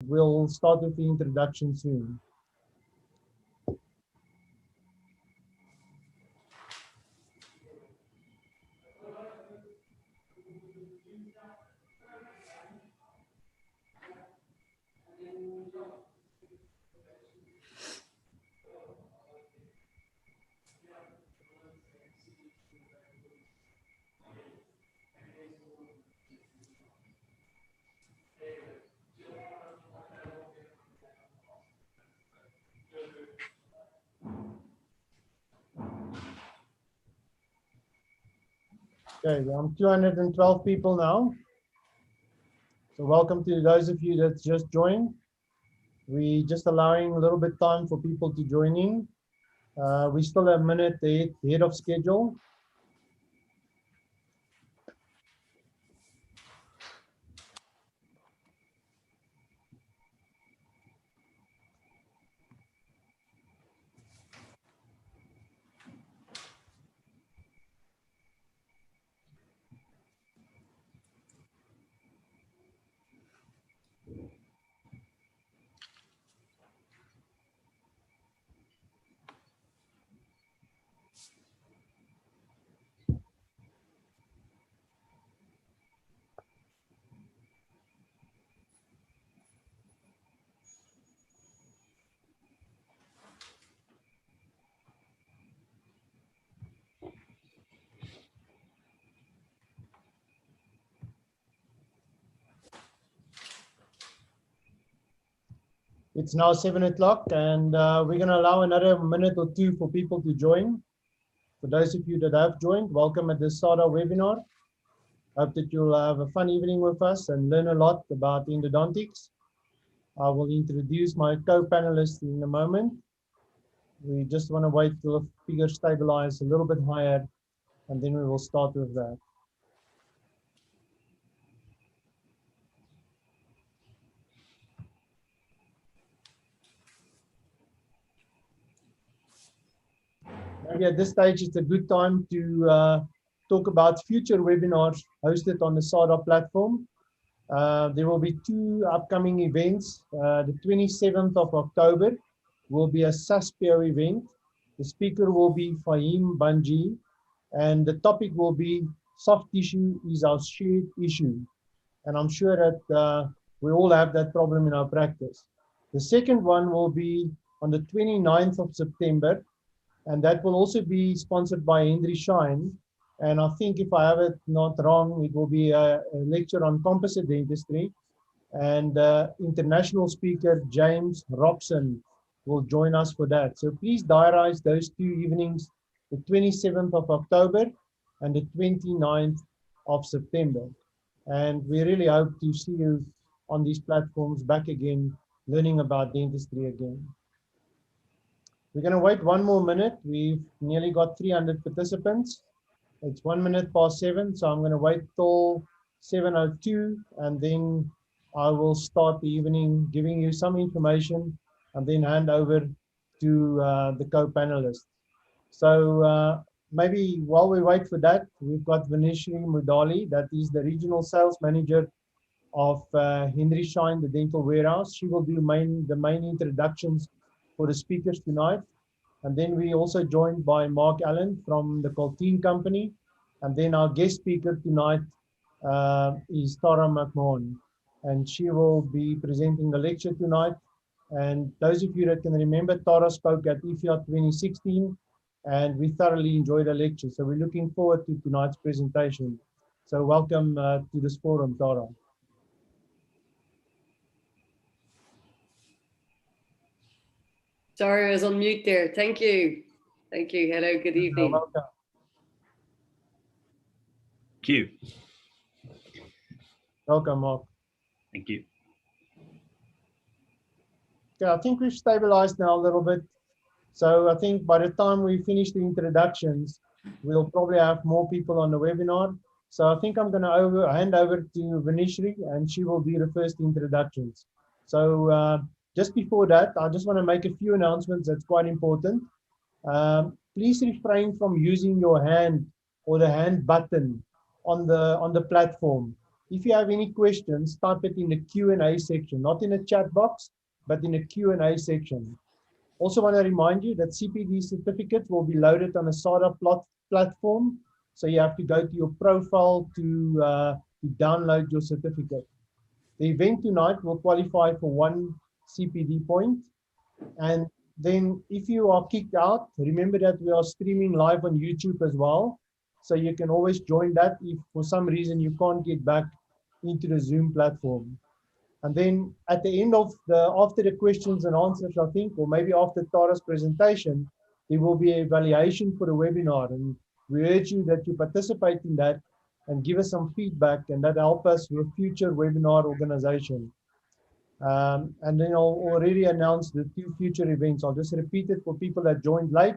We'll start with the introduction soon. Okay, I'm 212 people now. So welcome to those of you that just joined. We just allowing a little bit time for people to join in. We still have a minute ahead of schedule. It's now 7 o'clock, and we're going to allow another minute or two for people to join. For those of you that have joined, welcome at this SADA webinar. Hope that you'll have a fun evening with us and learn a lot about endodontics. I will introduce my co-panelists in a moment. We just want to wait till the figures stabilize a little bit higher, and then we will start with that. Maybe at this stage, it's a good time to talk about future webinars hosted on the SADA platform. There will be two upcoming events. The 27th of October will be a SASPER event. The speaker will be Fahim Banji, and the topic will be soft tissue is our shared issue. And I'm sure that we all have that problem in our practice. The second one will be on the 29th of September, and that will also be sponsored by Schein. And I think if I have it not wrong, it will be a lecture on composite dentistry. And international speaker James Robson will join us for that. So please diarize those two evenings, the 27th of October and the 29th of September. And we really hope to see you on these platforms back again, learning about dentistry again. We're going to wait one more minute. We've nearly got 300 participants. It's 1 minute past 7, so I'm going to wait till 7:02, and then I will start the evening giving you some information and then hand over to the co-panelists. So maybe while we wait for that, we've got Vaneshree Mudali, that is the regional sales manager of Schein, the dental warehouse. She will do the main introductions for the speakers tonight. And then we also joined by Mark Allen from the Coltene company. And then our guest speaker tonight is Tara Mc Mahon. And she will be presenting the lecture tonight. And those of you that can remember, Tara spoke at IFIA 2016, and we thoroughly enjoyed the lecture. So we're looking forward to tonight's presentation. So welcome to this forum, Tara. Sorry, I was on mute there. Thank you. Thank you. Hello, good evening. Welcome. Thank you. Welcome, Mark. Thank you. Okay, I think we've stabilized now a little bit. So I think by the time we finish the introductions, we'll probably have more people on the webinar. So I think I'm going to hand over to Vaneshree, and she will do the first introductions. So just before that, I just want to make a few announcements that's quite important. Please refrain from using your hand or the hand button on the platform. If you have any questions, type it in the Q&A section, not in a chat box, but in a Q&A section. Also want to remind you that CPD certificates will be loaded on a SADA platform. So you have to go to your profile to download your certificate. The event tonight will qualify for 1 CPD point. And then if you are kicked out, remember that we are streaming live on YouTube as well. So you can always join that if for some reason you can't get back into the Zoom platform. And then at the end of after the questions and answers, I think, or maybe after Tara's presentation, there will be an evaluation for the webinar. And we urge you that you participate in that and give us some feedback, and that help us with future webinar organization. And then I'll already announce the 2 future events. I'll just repeat it for people that joined late.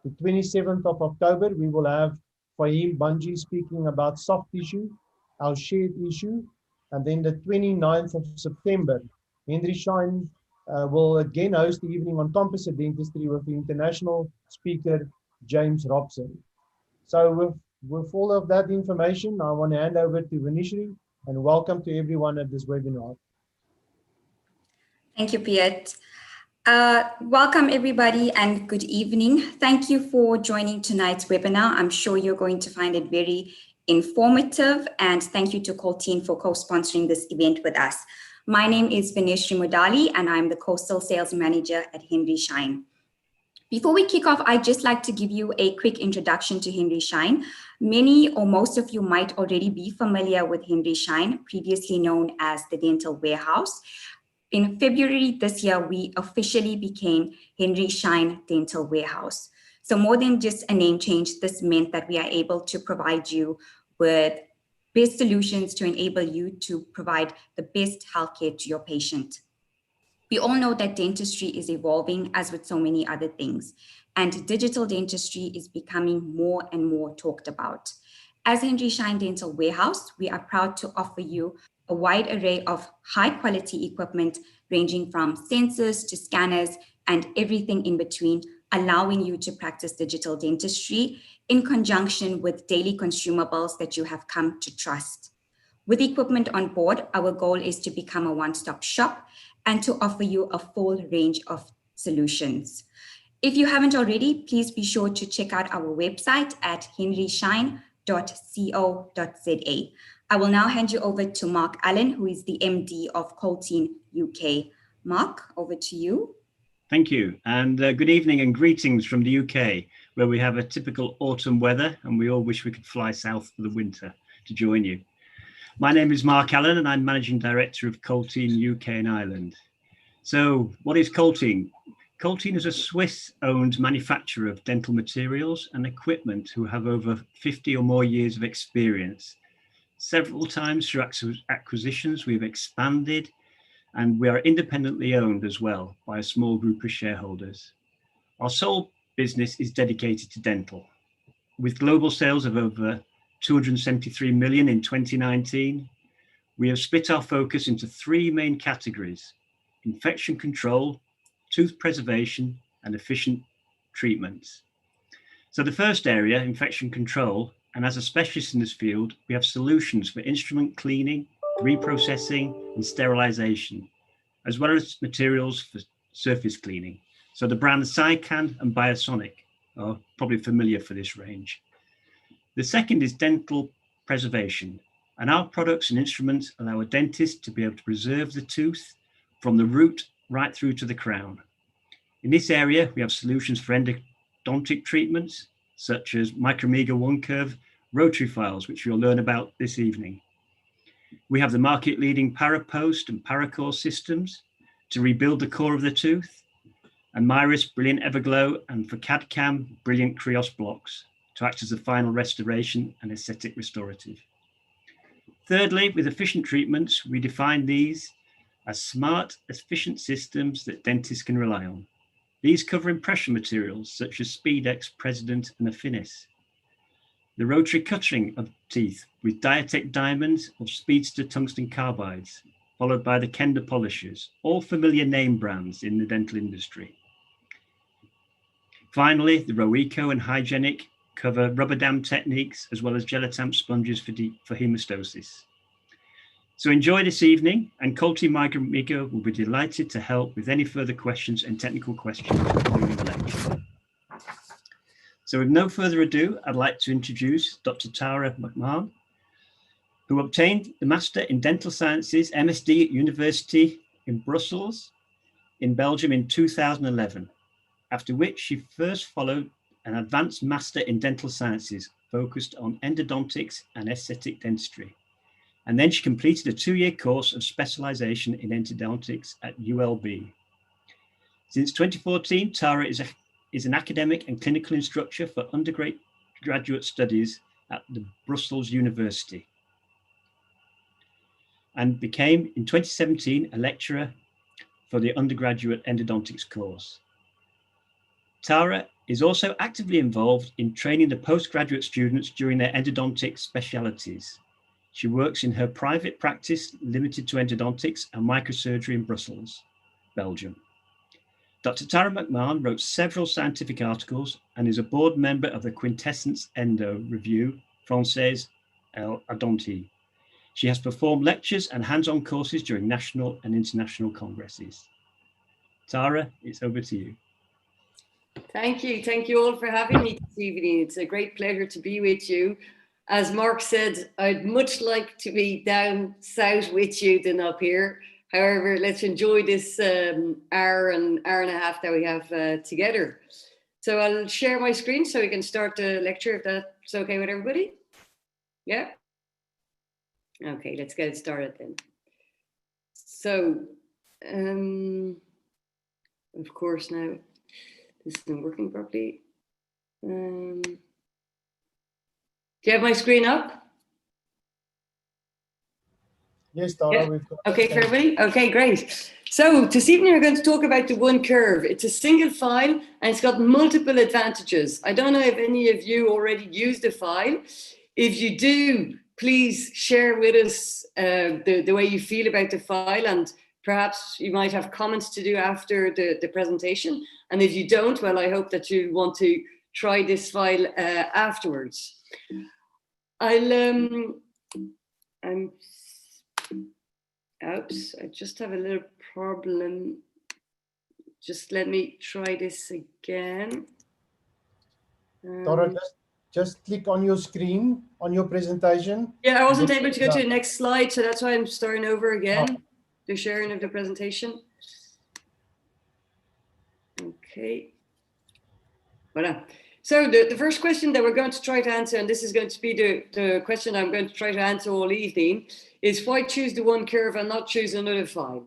The 27th of October, we will have Fahim Banji speaking about soft tissue, our shared issue. And then the 29th of September, Henry Schein will again host the evening on composite dentistry with the international speaker, James Robson. So with all of that information, I want to hand over to Vaneshree, and welcome to everyone at this webinar. Thank you, Piet. Welcome, everybody, and good evening. Thank you for joining tonight's webinar. I'm sure you're going to find it very informative, and thank you to Coltene for co-sponsoring this event with us. My name is Vaneshree Mudali, and I'm the Coastal Sales Manager at Henry Schein. Before we kick off, I'd just like to give you a quick introduction to Henry Schein. Many or most of you might already be familiar with Henry Schein, previously known as the Dental Warehouse. In February this year, we officially became Henry Schein Dental Warehouse. So more than just a name change, this meant that we are able to provide you with best solutions to enable you to provide the best healthcare to your patient. We all know that dentistry is evolving, as with so many other things, and digital dentistry is becoming more and more talked about. As Henry Schein Dental Warehouse, we are proud to offer you a wide array of high quality equipment ranging from sensors to scanners and everything in between, allowing you to practice digital dentistry in conjunction with daily consumables that you have come to trust. With equipment on board, our goal is to become a one-stop shop and to offer you a full range of solutions. If you haven't already, please be sure to check out our website at henryschein.co.za. I will now hand you over to Mark Allen, who is the MD of Coltene UK. Mark, over to you. Thank you, and good evening and greetings from the UK, where we have a typical autumn weather and we all wish we could fly south for the winter to join you. My name is Mark Allen and I'm Managing Director of Coltene UK and Ireland. So what is Coltene? Coltene is a Swiss-owned manufacturer of dental materials and equipment who have over 50 or more years of experience. Several times through acquisitions, we've expanded, and we are independently owned as well by a small group of shareholders. Our sole business is dedicated to dental. With global sales of over 273 million in 2019, we have split our focus into 3 main categories: infection control, tooth preservation, and efficient treatments. So the first area, infection control, and as a specialist in this field, we have solutions for instrument cleaning, reprocessing, and sterilization, as well as materials for surface cleaning. So the brands Cyclic and Biosonic are probably familiar for this range. The second is dental preservation, and our products and instruments allow a dentist to be able to preserve the tooth from the root right through to the crown. In this area, we have solutions for endodontic treatments, such as Micromega One Curve rotary files, which you'll learn about this evening. We have the market-leading Parapost and Paracore systems to rebuild the core of the tooth, and Myris Brilliant Everglow, and for CAD/CAM, Brilliant Krios blocks to act as a final restoration and aesthetic restorative. Thirdly, with efficient treatments, we define these as smart, efficient systems that dentists can rely on. These cover impression materials such as Speedex, President, and Affinis. The rotary cutting of teeth with Diatec diamonds or Speedster tungsten carbides, followed by the Kenda polishers, all familiar name brands in the dental industry. Finally, the Roeco and Hygienic cover rubber dam techniques as well as gelatamp sponges for hemostasis. So enjoy this evening, and Coltene Migrant Migo will be delighted to help with any further questions and technical questions during the lecture. So with no further ado, I'd like to introduce Dr. Tara Mc Mahon, who obtained the Master in Dental Sciences, MSD at University in Brussels in Belgium in 2011, after which she first followed an advanced Master in Dental Sciences focused on Endodontics and Aesthetic Dentistry. And then she completed a 2-year course of specialization in endodontics at ULB. Since 2014, Tara is an academic and clinical instructor for undergraduate studies at the Brussels University, and became in 2017 a lecturer for the undergraduate endodontics course. Tara is also actively involved in training the postgraduate students during their endodontic specialities. She works in her private practice limited to endodontics and microsurgery in Brussels, Belgium. Dr. Tara Mc Mahon wrote several scientific articles and is a board member of the Quintessence Endo Review Française Endodontie. She has performed lectures and hands-on courses during national and international congresses. Tara, it's over to you. Thank you. Thank you all for having me this evening. It's a great pleasure to be with you. As Mark said, I'd much like to be down south with you than up here. However, let's enjoy this hour and a half that we have together. So I'll share my screen so we can start the lecture if that's okay with everybody. Yeah? Okay, let's get it started then. So, of course now, this isn't working properly. Do you have my screen up? Yes, Tara. Yeah. Okay, for everybody? Okay, great. So this evening we're going to talk about the one curve. It's a single file and it's got multiple advantages. I don't know if any of you already used the file. If you do, please share with us the way you feel about the file, and perhaps you might have comments to do after the presentation. And if you don't, well, I hope that you want to try this file afterwards. Oops, I just have a little problem. Just let me try this again. Tara, just click on your screen, on your presentation. Yeah, I wasn't able to go to the next slide, so that's why I'm starting over again. Oh. The sharing of the presentation. Okay. Voilà. So the first question that we're going to try to answer, and this is going to be the question I'm going to try to answer all evening, is why choose the one curve and not choose another file?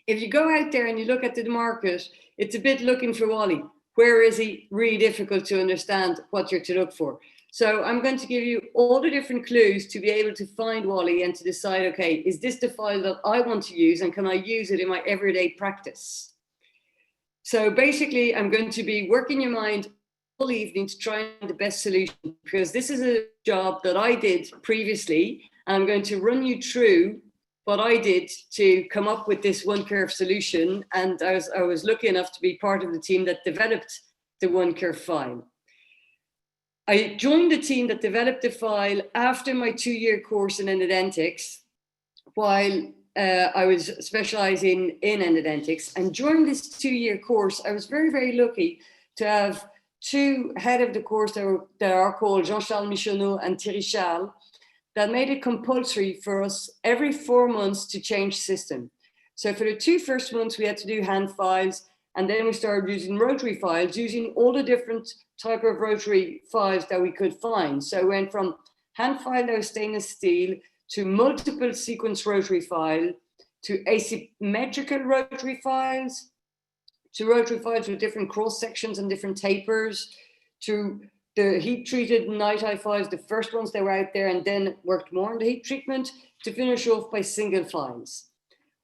If you go out there and you look at the market, it's a bit looking for Wally. Where is he? Really difficult to understand what you're to look for. So I'm going to give you all the different clues to be able to find Wally and to decide, okay, is this the file that I want to use and can I use it in my everyday practice? So basically, I'm going to be working your mind all evening to try and find the best solution, because this is a job that I did previously, and I'm going to run you through what I did to come up with this one curve solution. And I was lucky enough to be part of the team that developed the one curve file. I joined the team that developed the file after my 2-year course in endodontics, while I was specializing in endodontics. And during this 2-year course, I was very, very lucky to have two head of the course that are called Jean-Charles Michonneau and Thierry Charles, that made it compulsory for us every 4 months to change system. So for the 2 first months, we had to do hand files, and then we started using rotary files, using all the different type of rotary files that we could find. So we went from hand file that was stainless steel to multiple sequence rotary file, to asymmetrical rotary files, to rotary files with different cross sections and different tapers, to the heat-treated Nightime files, the first ones that were out there, and then worked more on the heat treatment, to finish off by single files.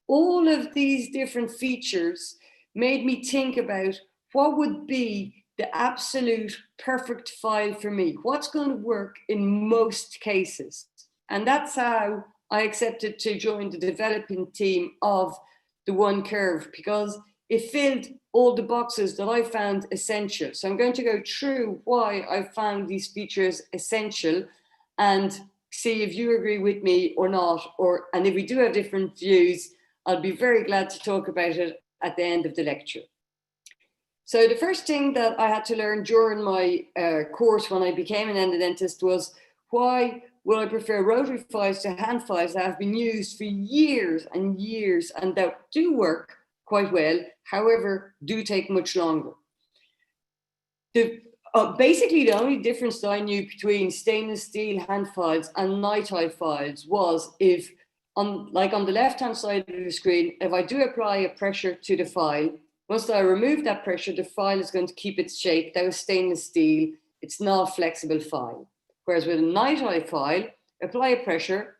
All of these different features made me think about what would be the absolute perfect file for me. What's going to work in most cases? And that's how I accepted to join the developing team of the one curve, because it filled all the boxes that I found essential. So I'm going to go through why I found these features essential and see if you agree with me or not, and if we do have different views, I'll be very glad to talk about it at the end of the lecture. So the first thing that I had to learn during my course when I became an endodontist was, why will I prefer rotary files to hand files that have been used for years and years and that do work quite well, however, do take much longer. Basically, the only difference that I knew between stainless steel hand files and nitrite files was if, like on the left-hand side of the screen, if I do apply a pressure to the file, once I remove that pressure, the file is going to keep its shape. That was stainless steel. It's not a flexible file. Whereas with a nitrite file, apply a pressure,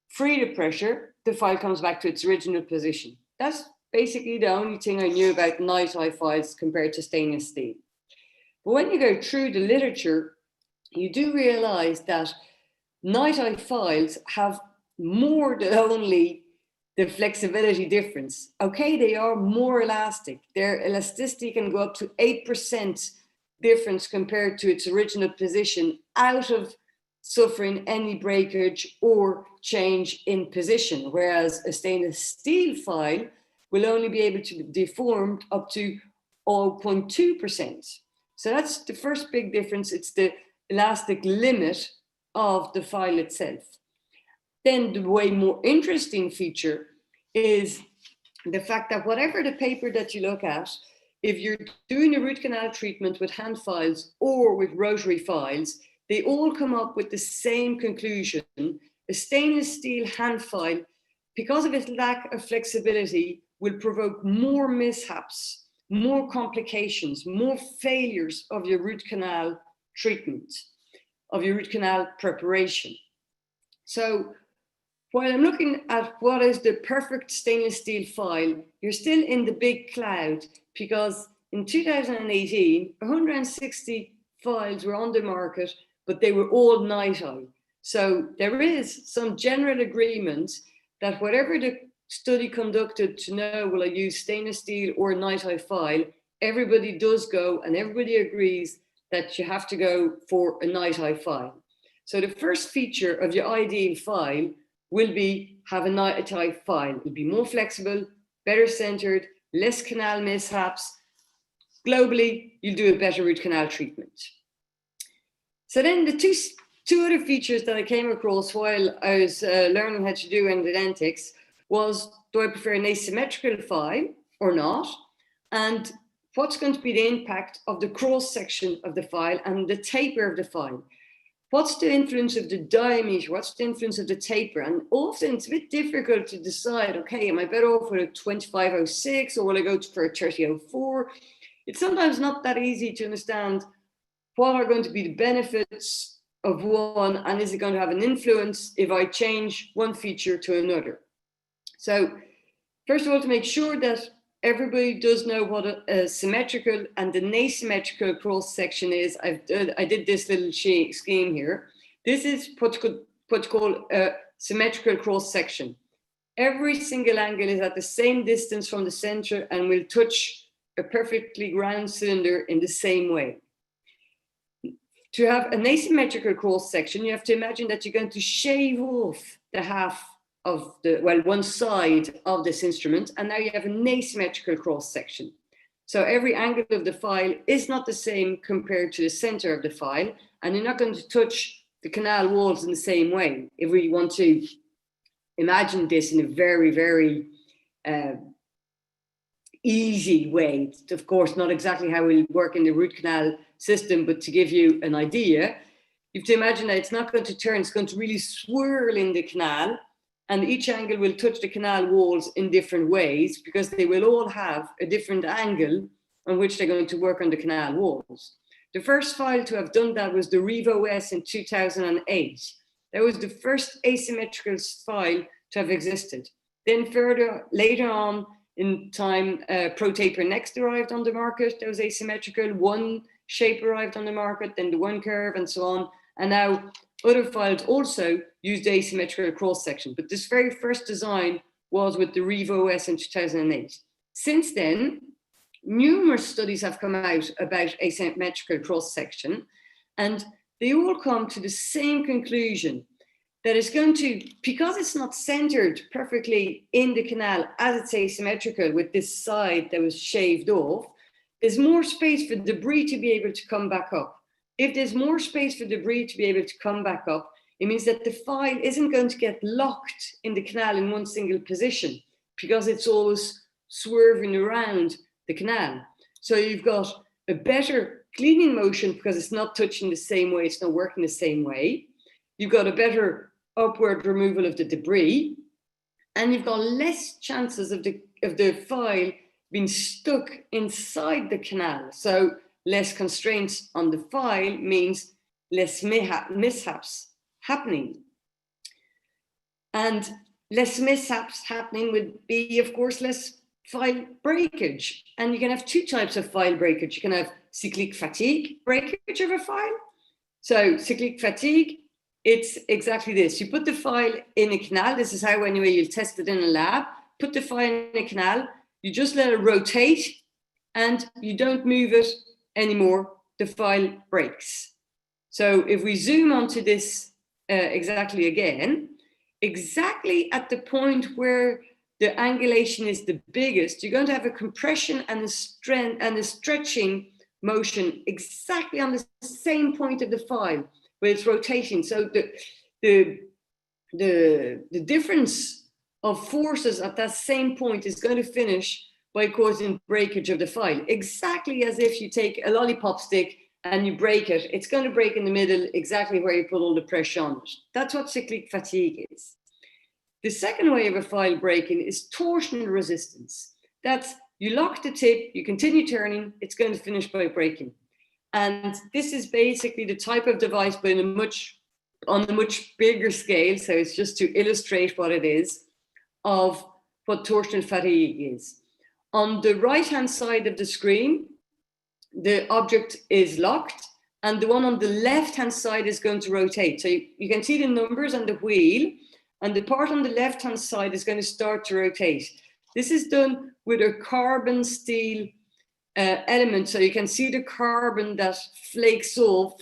free the pressure, the file comes back to its original position. That's basically the only thing I knew about nitrite files compared to stainless steel. But when you go through the literature, you do realize that nitrite files have more than only the flexibility difference. Okay, they are more elastic. Their elasticity can go up to 8% difference compared to its original position out of suffering any breakage or change in position, whereas a stainless steel file will only be able to be deformed up to 0.2%. So that's the first big difference. It's the elastic limit of the file itself. Then the way more interesting feature is the fact that whatever the paper that you look at, if you're doing a root canal treatment with hand files or with rotary files, they all come up with the same conclusion. A stainless steel hand file, because of its lack of flexibility, will provoke more mishaps, more complications, more failures of your root canal treatment, of your root canal preparation. So while I'm looking at what is the perfect stainless steel file, you're still in the big cloud, because in 2018, 160 files were on the market, but they were all nitrite. So there is some general agreement that whatever the study conducted to know, will I use stainless steel or a nitrite file, everybody does go and everybody agrees that you have to go for a nitrite file. So the first feature of your ideal file will be have a nitrite file. It'll be more flexible, better centered, less canal mishaps. Globally, you'll do a better root canal treatment. So then the two other features that I came across while I was learning how to do endodontics was, do I prefer an asymmetrical file or not? And what's going to be the impact of the cross section of the file and the taper of the file? What's the influence of the diameter? What's the influence of the taper? And often it's a bit difficult to decide, okay, am I better off with a 2506 or will I go for a 3004? It's sometimes not that easy to understand what are going to be the benefits of one, and is it going to have an influence if I change one feature to another? So first of all, to make sure that everybody does know what a symmetrical and an asymmetrical cross section is, I did this little scheme here. This is what's called a symmetrical cross section. Every single angle is at the same distance from the center and will touch a perfectly round cylinder in the same way. To have an asymmetrical cross section, you have to imagine that you're going to shave off the half of the, well, one side of this instrument, and now you have an asymmetrical cross section. So every angle of the file is not the same compared to the center of the file, and you're not going to touch the canal walls in the same way. If we want to imagine this in a very, very easy way, it's of course not exactly how it will work in the root canal system, but to give you an idea, you have to imagine that it's not going to turn, it's going to really swirl in the canal, and each angle will touch the canal walls in different ways because they will all have a different angle on which they're going to work on the canal walls. The first file to have done that was the RevoS in 2008. That was the first asymmetrical file to have existed. Then later on in time, ProTaper Next arrived on the market. That was asymmetrical. One Shape arrived on the market, then the One Curve, and so on. And now other files also used asymmetrical cross section, but this very first design was with the RevoS in 2008. Since then, numerous studies have come out about asymmetrical cross section, and they all come to the same conclusion, that is going to, because it's not centered perfectly in the canal as it's asymmetrical with this side that was shaved off, there's more space for debris to be able to come back up. If there's more space for debris to be able to come back up, it means that the file isn't going to get locked in the canal in one single position because it's always swerving around the canal. So you've got a better cleaning motion because it's not touching the same way, it's not working the same way. You've got a better upward removal of the debris, and you've got less chances of the file being stuck inside the canal. So less constraints on the file means less mishaps happening. And less mishaps happening would be, of course, less file breakage. And you can have two types of file breakage. You can have cyclic fatigue breakage of a file. So cyclic fatigue, it's exactly this. You put the file in a canal. This is how anyway you'll test it in a lab. Put the file in a canal. You just let it rotate and you don't move it anymore. The file breaks. So if we zoom onto this exactly again, exactly at the point where the angulation is the biggest, you're going to have a compression and a strength and a stretching motion exactly on the same point of the file where it's rotating. So the difference of forces at that same point is going to finish by causing breakage of the file. Exactly as if you take a lollipop stick and you break it, it's going to break in the middle exactly where you put all the pressure on it. That's what cyclic fatigue is. The second way of a file breaking is torsional resistance. That's you lock the tip, you continue turning, it's going to finish by breaking. And this is basically the type of device, but on a much bigger scale. So it's just to illustrate what it is of what torsional fatigue is. On the right-hand side of the screen, the object is locked, and the one on the left-hand side is going to rotate. So you can see the numbers on the wheel, and the part on the left-hand side is going to start to rotate. This is done with a carbon steel element. So you can see the carbon that flakes off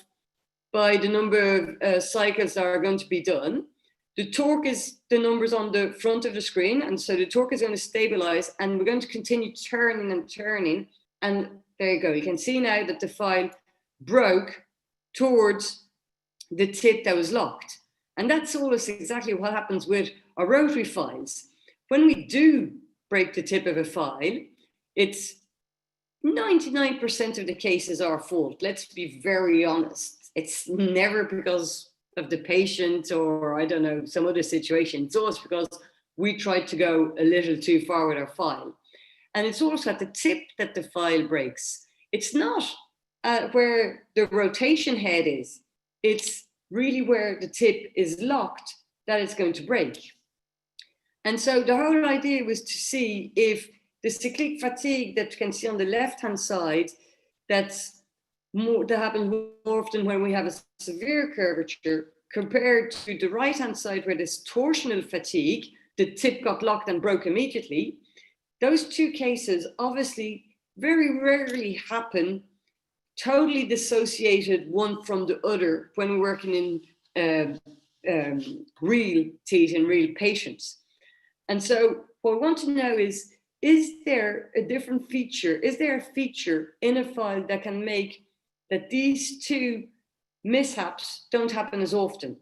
by the number of cycles that are going to be done. The torque is the numbers on the front of the screen. And so the torque is going to stabilize, and we're going to continue turning and turning. And there you go. You can see now that the file broke towards the tip that was locked. And that's always exactly what happens with our rotary files. When we do break the tip of a file, it's 99% of the cases our fault. Let's be very honest. It's never because of the patient or, I don't know, some other situation. It's always because we tried to go a little too far with our file. And it's also at the tip that the file breaks. It's not where the rotation head is. It's really where the tip is locked that it's going to break. And so the whole idea was to see if the cyclic fatigue that you can see on the left-hand side, that happens more often when we have a severe curvature, compared to the right-hand side where there's torsional fatigue, the tip got locked and broke immediately. Those two cases obviously very rarely happen totally dissociated one from the other when we're working in real teeth and real patients. And so what we want to know is there a different feature? Is there a feature in a file that can make that these two mishaps don't happen as often?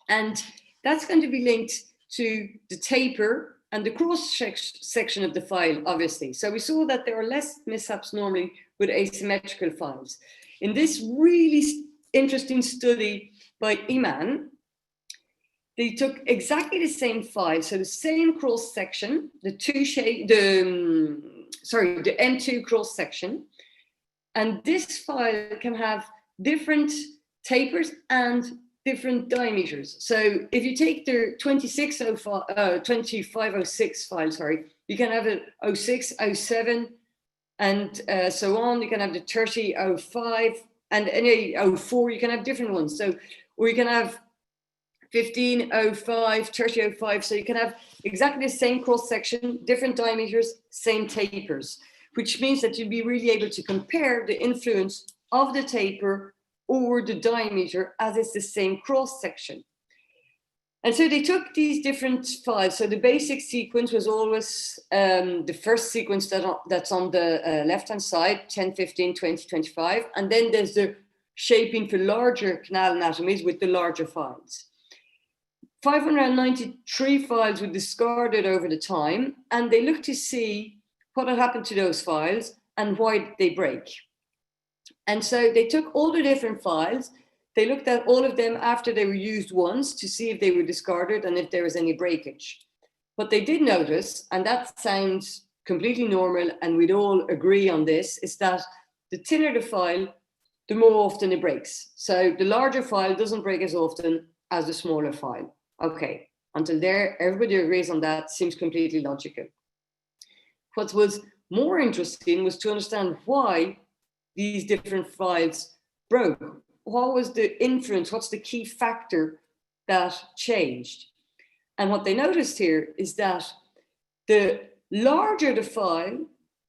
And that's going to be linked to the taper and the cross section of the file, obviously. So we saw that there are less mishaps normally with asymmetrical files. In this really interesting study by Iman, they took exactly the same file, so the same cross section, the M2 cross section, and this file can have different tapers and different diameters. So if you take the 2506 file, you can have a 06, 07, and so on. You can have the 3005 and any 04. You can have different ones. So, or you can have 1505, 3005. So you can have exactly the same cross section, different diameters, same tapers, which means that you'll be really able to compare the influence of the taper or the diameter as it's the same cross section. And so they took these different files. So the basic sequence was always the first sequence that's on the left-hand side, 10, 15, 20, 25. And then there's the shaping for larger canal anatomies with the larger files. 593 files were discarded over the time, and they looked to see what had happened to those files and why did they break. And so they took all the different files. They looked at all of them after they were used once to see if they were discarded and if there was any breakage. What they did notice, and that sounds completely normal, and we'd all agree on this, is that the thinner the file, the more often it breaks. So the larger file doesn't break as often as the smaller file. Okay, until there, everybody agrees on that, seems completely logical. What was more interesting was to understand why these different files broke. What was the influence? What's the key factor that changed? And what they noticed here is that the larger the file,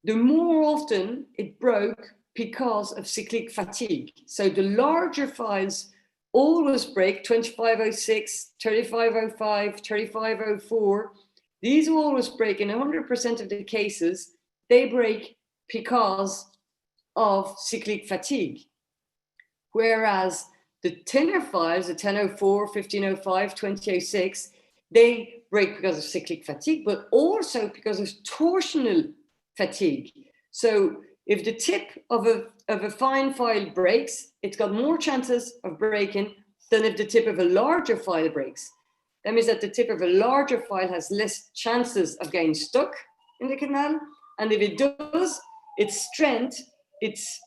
the more often it broke because of cyclic fatigue. So the larger files always break, 2506, 3505, 3504. These always break. In 100% of the cases, they break because of cyclic fatigue. Whereas the thinner files, the 1004, 1505, 2006, they break because of cyclic fatigue, but also because of torsional fatigue. So if the tip of a fine file breaks, it's got more chances of breaking than if the tip of a larger file breaks. That means that the tip of a larger file has less chances of getting stuck in the canal. And if it does, its strength, its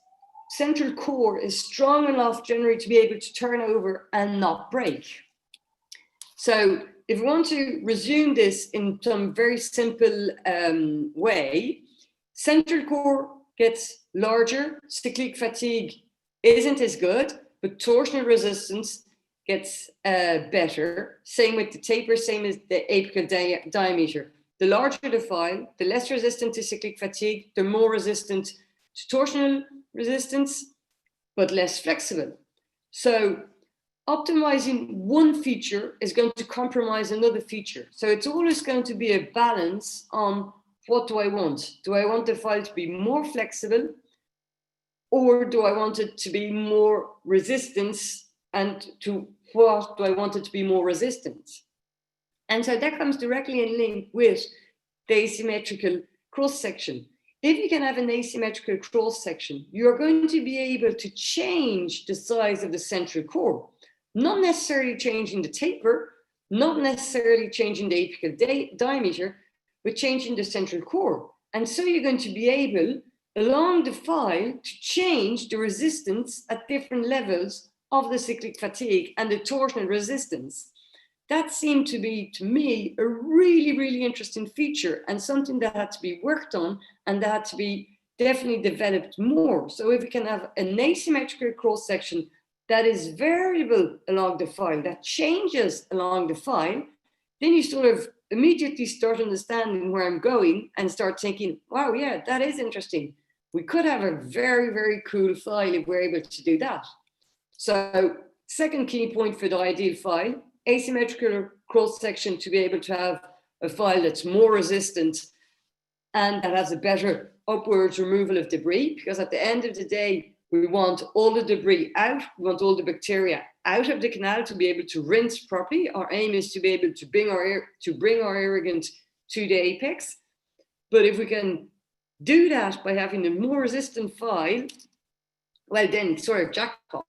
central core is strong enough generally to be able to turn over and not break. So if we want to resume this in some very simple way, central core gets larger, cyclic fatigue isn't as good, but torsional resistance gets better. Same with the taper, same as the apical diameter. The larger the file, the less resistant to cyclic fatigue, the more resistant to torsional resistance, but less flexible. So optimizing one feature is going to compromise another feature. So it's always going to be a balance on what do I want? Do I want the file to be more flexible, or do I want it to be more resistance, and to what do I want it to be more resistant? And so that comes directly in link with the asymmetrical cross-section. If you can have an asymmetrical cross-section, you're going to be able to change the size of the central core, not necessarily changing the taper, not necessarily changing the apical diameter, but changing the central core. And so you're going to be able, along the file, to change the resistance at different levels of the cyclic fatigue and the torsional resistance. That seemed to be, to me, a really, really interesting feature and something that had to be worked on and that had to be definitely developed more. So if we can have an asymmetrical cross-section that is variable along the file, that changes along the file, then you sort of immediately start understanding where I'm going and start thinking, wow, yeah, that is interesting. We could have a very, very cool file if we're able to do that. So second key point for the ideal file, asymmetrical cross-section to be able to have a file that's more resistant and that has a better upwards removal of debris, because at the end of the day, we want all the debris out, we want all the bacteria out of the canal to be able to rinse properly. Our aim is to be able to bring our irrigant to the apex. But if we can do that by having a more resistant file, well then, sort of jackpot.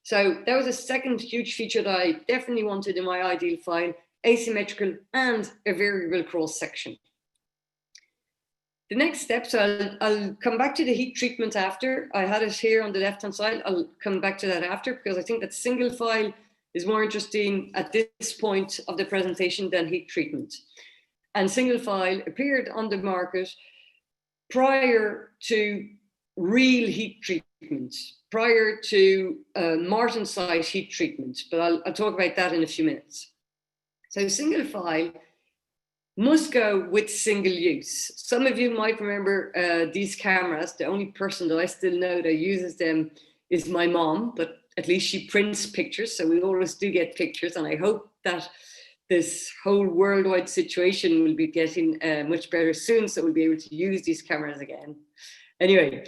So that was a second huge feature that I definitely wanted in my ideal file, asymmetrical and a variable cross-section. The next step, so I'll come back to the heat treatment after. I had it here on the left-hand side. I'll come back to that after, because I think that single file is more interesting at this point of the presentation than heat treatment. And single file appeared on the market prior to real heat treatment, prior to Martin size heat treatment, but I'll talk about that in a few minutes. So single file must go with single use. Some of you might remember these cameras. The only person that I still know that uses them is my mom, but at least she prints pictures, so we always do get pictures, and I hope that this whole worldwide situation will be getting much better soon, so we'll be able to use these cameras again. Anyway,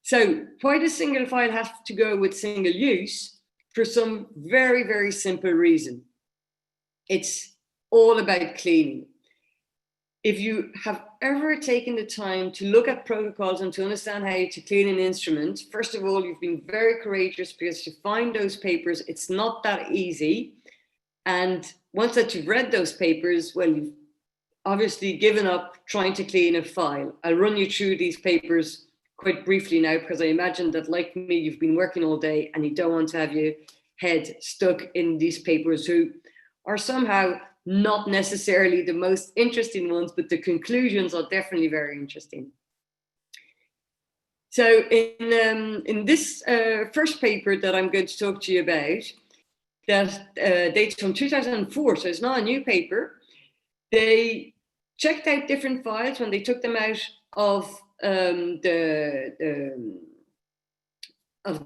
so why does single file have to go with single use? For some very, very simple reason. It's all about cleaning. If you have ever taken the time to look at protocols and to understand how to clean an instrument, first of all, you've been very courageous, because to find those papers, it's not that easy. And once that you've read those papers, well, you've obviously given up trying to clean a file. I'll run you through these papers quite briefly now, because I imagine that, like me, you've been working all day and you don't want to have your head stuck in these papers, who are somehow not necessarily the most interesting ones, but the conclusions are definitely very interesting. So in this first paper that I'm going to talk to you about, that dates from 2004, so it's not a new paper, they checked out different files when they took them out of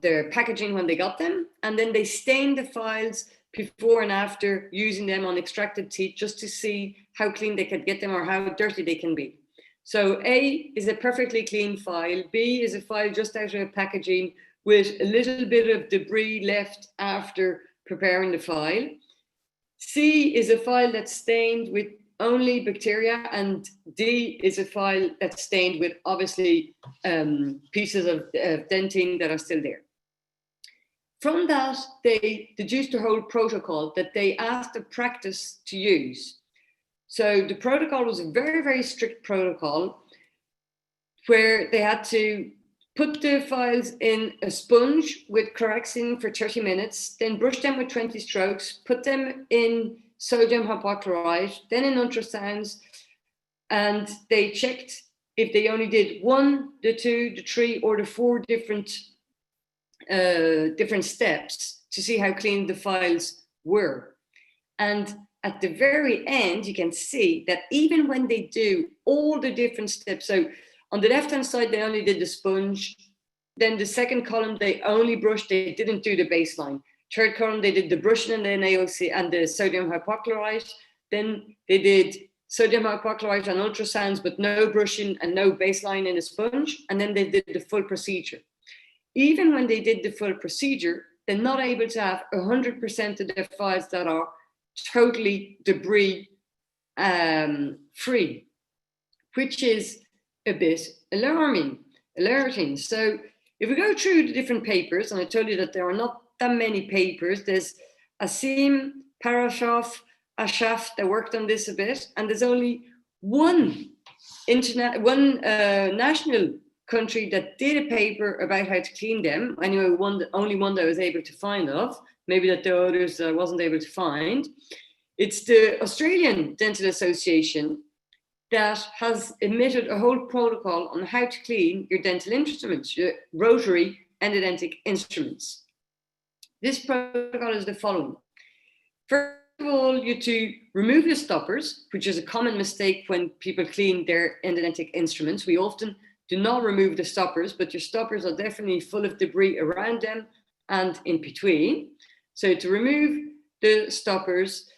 their packaging when they got them, and then they stained the files before and after using them on extracted teeth, just to see how clean they could get them or how dirty they can be. So A is a perfectly clean file, B is a file just out of packaging with a little bit of debris left after preparing the file. C is a file that's stained with only bacteria, and D is a file that's stained with obviously pieces of dentin that are still there. From that, they deduced a whole protocol that they asked the practice to use. So the protocol was a very, very strict protocol where they had to put the files in a sponge with Corexin for 30 minutes, then brush them with 20 strokes, put them in sodium hypochlorite, then in ultrasounds, and they checked if they only did 1, the 2, the 3, or the 4 different steps to see how clean the files were. And at the very end, you can see that even when they do all the different steps, so on the left-hand side, they only did the sponge. Then the second column, they only brushed, they didn't do the baseline. Third column, they did the brushing and then AOC and the sodium hypochlorite. Then they did sodium hypochlorite and ultrasounds, but no brushing and no baseline in a sponge. And then they did the full procedure. Even when they did the full procedure, they're not able to have 100% of their files that are totally debris free, which is a bit alerting. So if we go through the different papers, and I told you that there are not that many papers, there's Asim, Parashov, Ashaf that worked on this a bit, and there's only one national country that did a paper about how to clean them. Anyway, only one that I was able to find of, maybe that the others I wasn't able to find. It's the Australian Dental Association that has emitted a whole protocol on how to clean your dental instruments, your rotary endodontic instruments. This protocol is the following. First of all, you to remove your stoppers, which is a common mistake when people clean their endodontic instruments. We often do not remove the stoppers, but your stoppers are definitely full of debris around them and in between. So to remove the stoppers,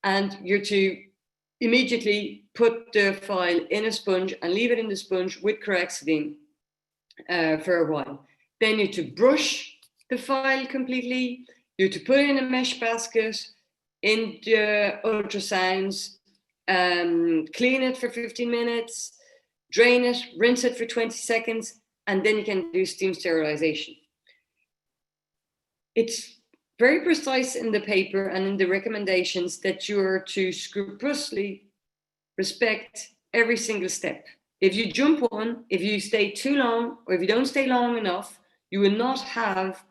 and you're to immediately put the file in a sponge and leave it in the sponge with Corexidine for a while. Then you're to brush the file completely. You're to put it in a mesh basket, in the ultrasounds, clean it for 15 minutes, drain it, rinse it for 20 seconds, and then you can do steam sterilization. It's very precise in the paper and in the recommendations that you're to scrupulously respect every single step. If you jump on, if you stay too long, or if you don't stay long enough, you will not have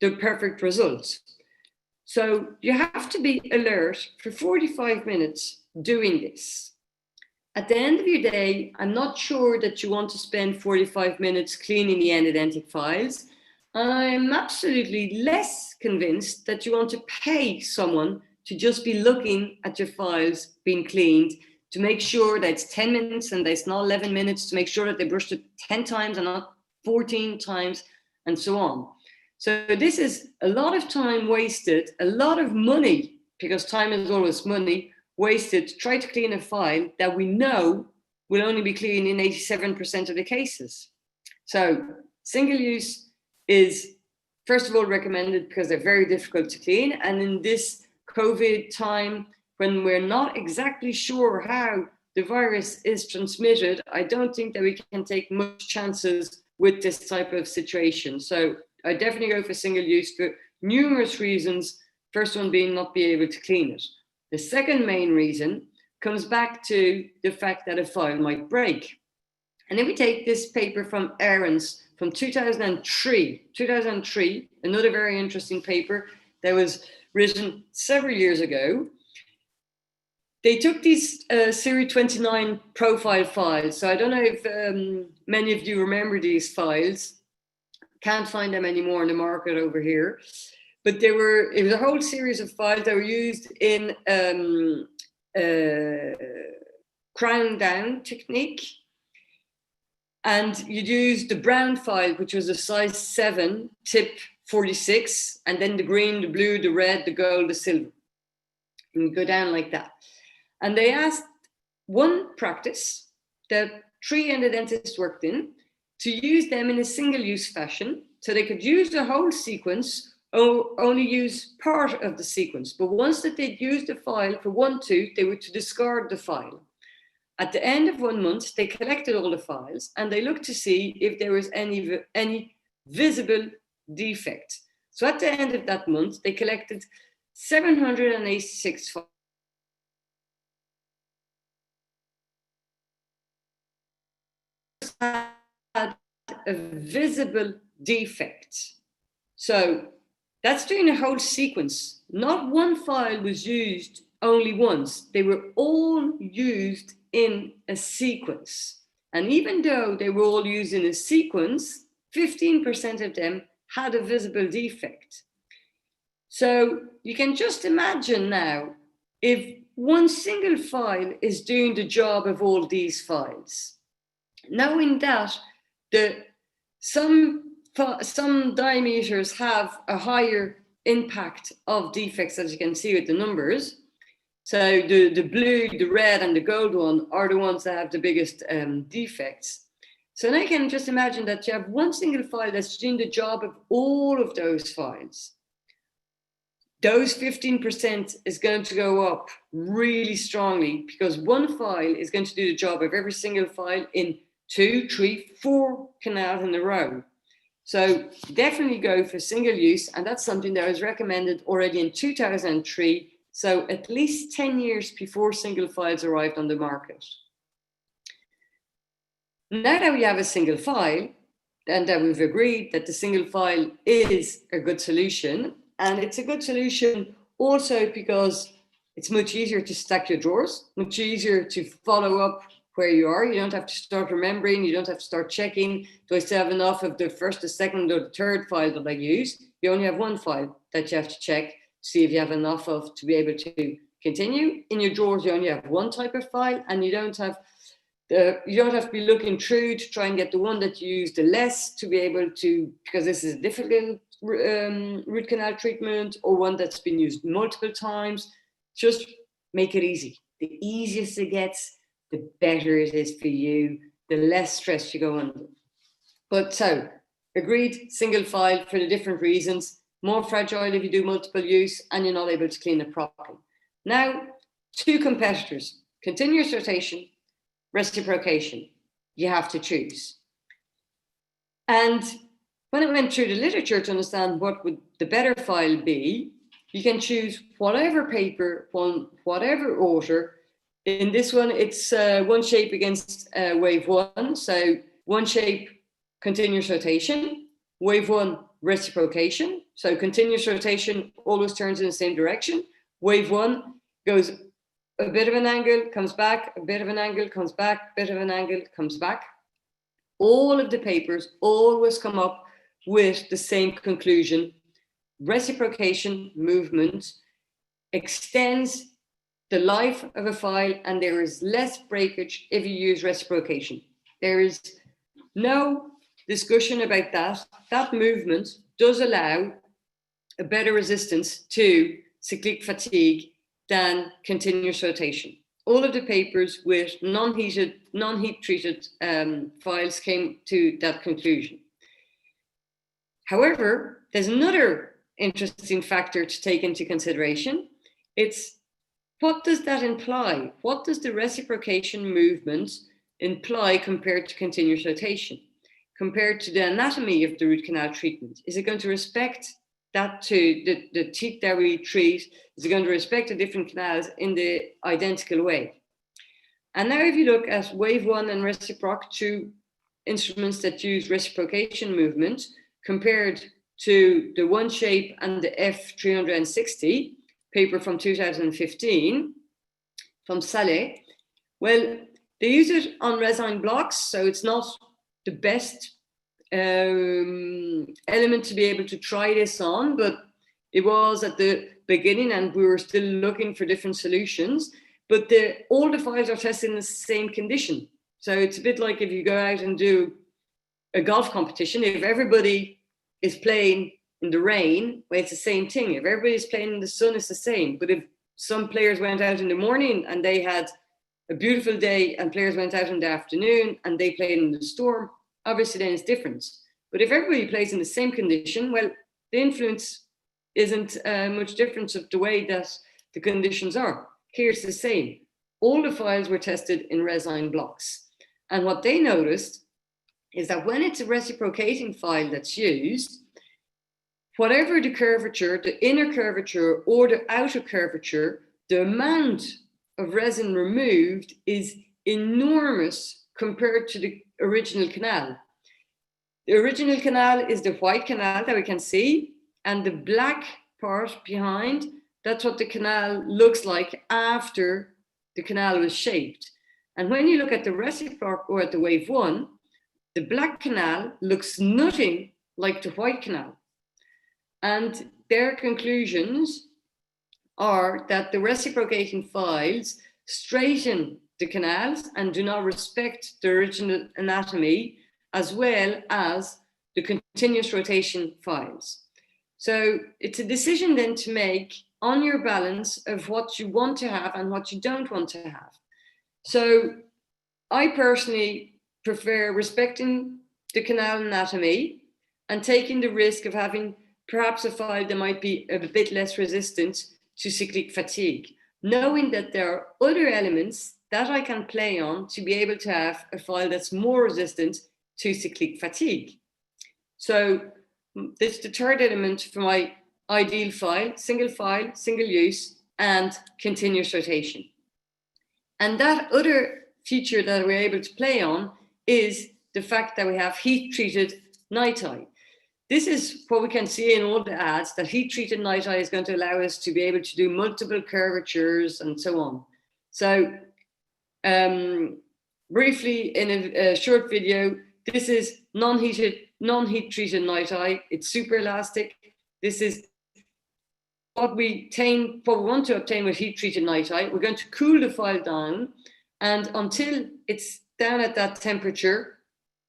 the perfect results. So you have to be alert for 45 minutes doing this. At the end of your day, I'm not sure that you want to spend 45 minutes cleaning the endodontic files. I'm absolutely less convinced that you want to pay someone to just be looking at your files being cleaned, to make sure that it's 10 minutes and that it's not 11 minutes, to make sure that they brushed it 10 times and not 14 times, and so on. So this is a lot of time wasted, a lot of money because time is always money, wasted to try to clean a file that we know will only be clean in 87% of the cases. So single use is, first of all, recommended because they're very difficult to clean. And in this COVID time, when we're not exactly sure how the virus is transmitted, I don't think that we can take much chances with this type of situation. So I definitely go for single use for numerous reasons. First one being not be able to clean it. The second main reason comes back to the fact that a file might break. And if we take this paper from Ahrens from 2003, another very interesting paper that was written several years ago, they took these Series 29 profile files. So I don't know if many of you remember these files. Can't find them anymore in the market over here. But it was a whole series of files that were used in crown down technique. And you'd use the brown file, which was a size 7, tip 46, and then the green, the blue, the red, the gold, the silver. And you go down like that. And they asked one practice that 3 endodontists worked in to use them in a single-use fashion, so they could use the whole sequence or only use part of the sequence. But once that they'd used the file for one tooth, they were to discard the file. At the end of 1 month, they collected all the files and they looked to see if there was any visible defect. So at the end of that month, they collected 786 files. Had a visible defect. So that's doing a whole sequence. Not one file was used only once. They were all used in a sequence. And even though they were all used in a sequence, 15% of them had a visible defect. So you can just imagine now, if one single file is doing the job of all these files, knowing that some diameters have a higher impact of defects, as you can see with the numbers. So the blue, the red, and the gold one are the ones that have the biggest defects. So now you can just imagine that you have one single file that's doing the job of all of those files. Those 15% is going to go up really strongly because one file is going to do the job of every single file in 2, 3, 4 canals in a row. So definitely go for single use, and that's something that was recommended already in 2003, so at least 10 years before single files arrived on the market. Now that we have a single file, and that we've agreed that the single file is a good solution, and it's a good solution also because it's much easier to stack your drawers, much easier to follow up where you are. You don't have to start remembering, you don't have to start checking, do I still have enough of the first, the second, or the third file that I use? You only have one file that you have to check to see if you have enough of to be able to continue. In your drawers, you only have one type of file, and you don't have to be looking through to try and get the one that you use the less to be able to, because this is a difficult root canal treatment or one that's been used multiple times. Just make it easy. The easiest it gets, the better it is for you, the less stress you go under. But so, agreed, single file for the different reasons, more fragile if you do multiple use and you're not able to clean it properly. Now, 2 competitors, continuous rotation, reciprocation. You have to choose. And when I went through the literature to understand what would the better file be, you can choose whatever paper, whatever order. In this one, it's one shape against wave 1. So one shape, continuous rotation. Wave 1, reciprocation. So continuous rotation always turns in the same direction. Wave 1 goes a bit of an angle, comes back, a bit of an angle, comes back, a bit of an angle, comes back. All of the papers always come up with the same conclusion. Reciprocation movement extends the life of a file, and there is less breakage if you use reciprocation. There is no discussion about that. That movement does allow a better resistance to cyclic fatigue than continuous rotation. All of the papers with non-heat treated files came to that conclusion. However, there's another interesting factor to take into consideration. It's what does that imply? What does the reciprocation movement imply compared to continuous rotation? Compared to the anatomy of the root canal treatment? Is it going to respect that to the teeth that we treat? Is it going to respect the different canals in the identical way? And now if you look at wave 1 and reciproc, two instruments that use reciprocation movement compared to the One Shape and the F360 paper from 2015 from Saleh, well, they use it on resin blocks, so it's not the best element to be able to try this on, but it was at the beginning and we were still looking for different solutions. But all the files are tested in the same condition. So it's a bit like if you go out and do a golf competition, if everybody is playing in the rain, well, it's the same thing. If everybody's playing in the sun, it's the same. But if some players went out in the morning and they had a beautiful day and players went out in the afternoon and they played in the storm, obviously then it's different. But if everybody plays in the same condition, well, the influence isn't much difference of the way that the conditions are. Here's the same. All the files were tested in resin blocks. And what they noticed is that when it's a reciprocating file that's used, whatever the curvature, the inner curvature or the outer curvature, the amount of resin removed is enormous compared to the original canal. The original canal is the white canal that we can see, and the black part behind, that's what the canal looks like after the canal was shaped. And when you look at the reciproc or at the wave 1, the black canal looks nothing like the white canal. And their conclusions are that the reciprocating files straighten the canals and do not respect the original anatomy, as well as the continuous rotation files. So it's a decision then to make on your balance of what you want to have and what you don't want to have. So I personally prefer respecting the canal anatomy and taking the risk of having perhaps a file that might be a bit less resistant to cyclic fatigue, knowing that there are other elements that I can play on to be able to have a file that's more resistant to cyclic fatigue. So this is the third element for my ideal file, single use, and continuous rotation. And that other feature that we're able to play on is the fact that we have heat-treated nitrite. This is what we can see in all the ads, that heat-treated nitrite is going to allow us to be able to do multiple curvatures and so on. So briefly, in a short video, this is non-heat-treated nitrite. It's super elastic. This is what we want to obtain with heat-treated nitrite. We're going to cool the file down, and until it's down at that temperature,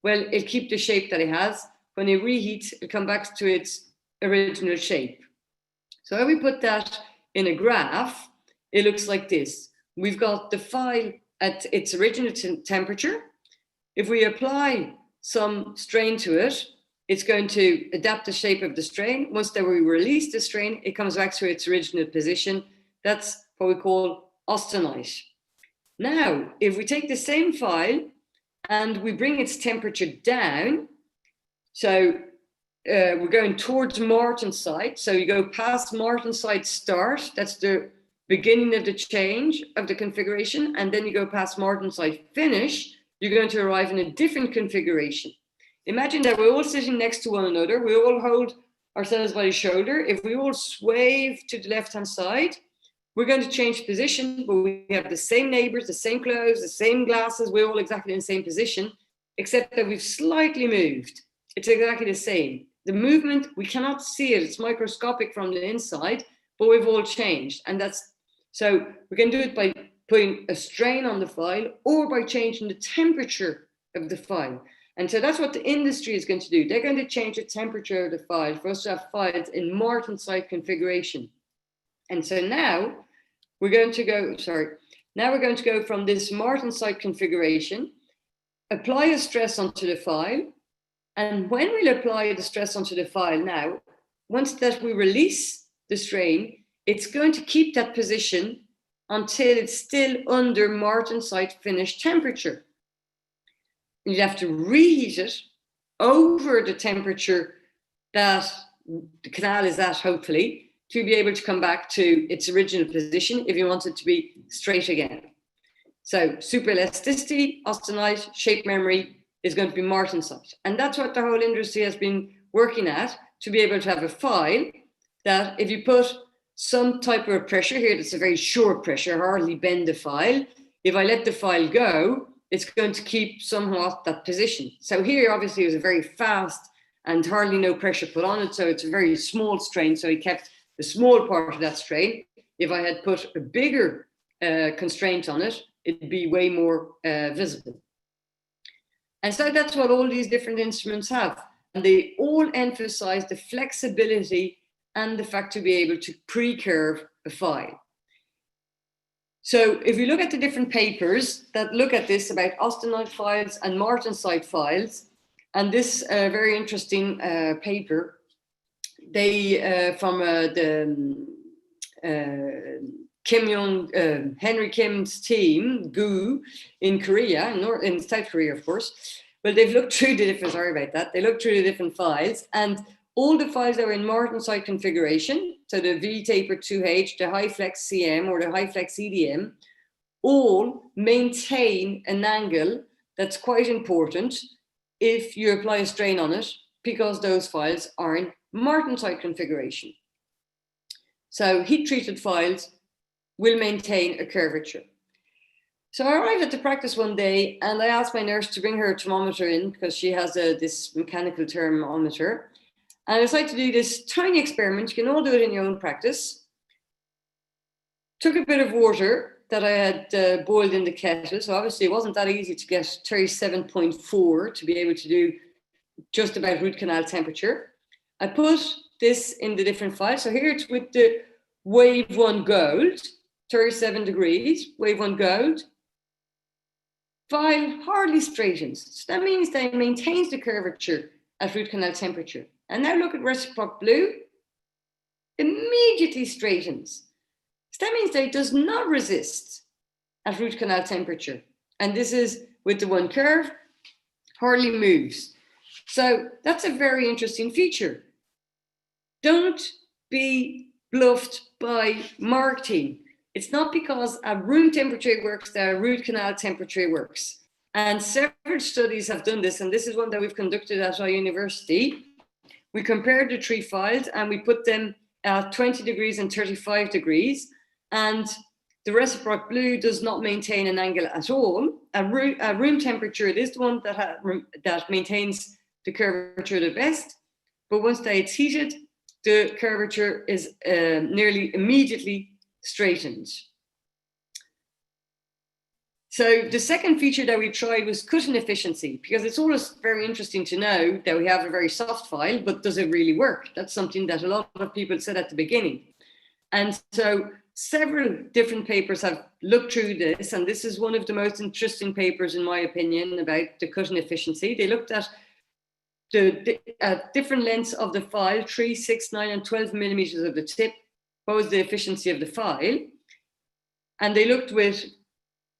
well, it'll keep the shape that it has. When it reheats, it'll come back to its original shape. So if we put that in a graph, it looks like this. We've got the file at its original temperature. If we apply some strain to it, it's going to adapt the shape of the strain. Once that we release the strain, it comes back to its original position. That's what we call austenite. Now, if we take the same file and we bring its temperature down, so we're going towards martensite. So you go past martensite start, that's the beginning of the change of the configuration, and then you go past martensite finish, you're going to arrive in a different configuration. Imagine that we're all sitting next to one another, we all hold ourselves by the shoulder. If we all swave to the left-hand side, we're going to change position, but we have the same neighbors, the same clothes, the same glasses, we're all exactly in the same position, except that we've slightly moved. It's exactly the same. The movement, we cannot see it, it's microscopic from the inside, but we've all changed. And that's, so we can do it by putting a strain on the file or by changing the temperature of the file. And so that's what the industry is going to do. They're going to change the temperature of the file for us to have files in martensite configuration. And so now we're going to go, now we're going to go from this martensite configuration, apply a stress onto the file. And when we'll apply the stress onto the file now, once that we release the strain, it's going to keep that position until it's still under martensite finish temperature. And you have to reheat it over the temperature that the canal is at, hopefully, to be able to come back to its original position if you want it to be straight again. So super elasticity, austenite, shape memory is going to be martensite. And that's what the whole industry has been working at, to be able to have a file that if you put some type of pressure here, that's a very short pressure, hardly bend the file. If I let the file go, it's going to keep somewhat that position. So here, obviously, it was a very fast and hardly no pressure put on it. So it's a very small strain. So he kept the small part of that strain. If I had put a bigger constraint on it, it'd be way more visible. And so that's what all these different instruments have. And they all emphasize the flexibility and the fact to be able to pre-curve a file. So if you look at the different papers that look at this about austenite files and martensite files, and this very interesting paper, they from the Henry Kim's team, GU, in Korea, in South Korea, of course. Well, they've looked through the different, sorry about that, they looked through the different files, and all the files that were in martensite configuration, so the V-taper 2H, the high flex CM or the high flex EDM, all maintain an angle that's quite important if you apply a strain on it, because those files are in martensite configuration. So heat-treated files will maintain a curvature. So I arrived at the practice one day and I asked my nurse to bring her thermometer in because she has this mechanical thermometer. And I decided to do this tiny experiment. You can all do it in your own practice. Took a bit of water that I had boiled in the kettle. So obviously it wasn't that easy to get 37.4 to be able to do just about root canal temperature. I put this in the different files. So here it's with the wave 1 gold, 37 degrees, wave 1 gold. File hardly straightens. So that means that it maintains the curvature at root canal temperature. And now look at reciproc blue, immediately straightens. So that means that it does not resist at root canal temperature. And this is with the one curve, hardly moves. So that's a very interesting feature. Don't be bluffed by marketing. It's not because at room temperature works that root canal temperature works. And several studies have done this, and this is one that we've conducted at our university. We compared the three files and we put them at 20 degrees and 35 degrees. And the reciproc blue does not maintain an angle at all. At room temperature, it is the one that maintains the curvature the best. But once that it's heated, the curvature is nearly immediately straightened. So the second feature that we tried was cutting efficiency, because it's always very interesting to know that we have a very soft file, but does it really work? That's something that a lot of people said at the beginning. And so several different papers have looked through this, and this is one of the most interesting papers, in my opinion, about the cutting efficiency. They looked at the different lengths of the file, 3, 6, 9, and 12 millimeters of the tip. What was the efficiency of the file? And they looked with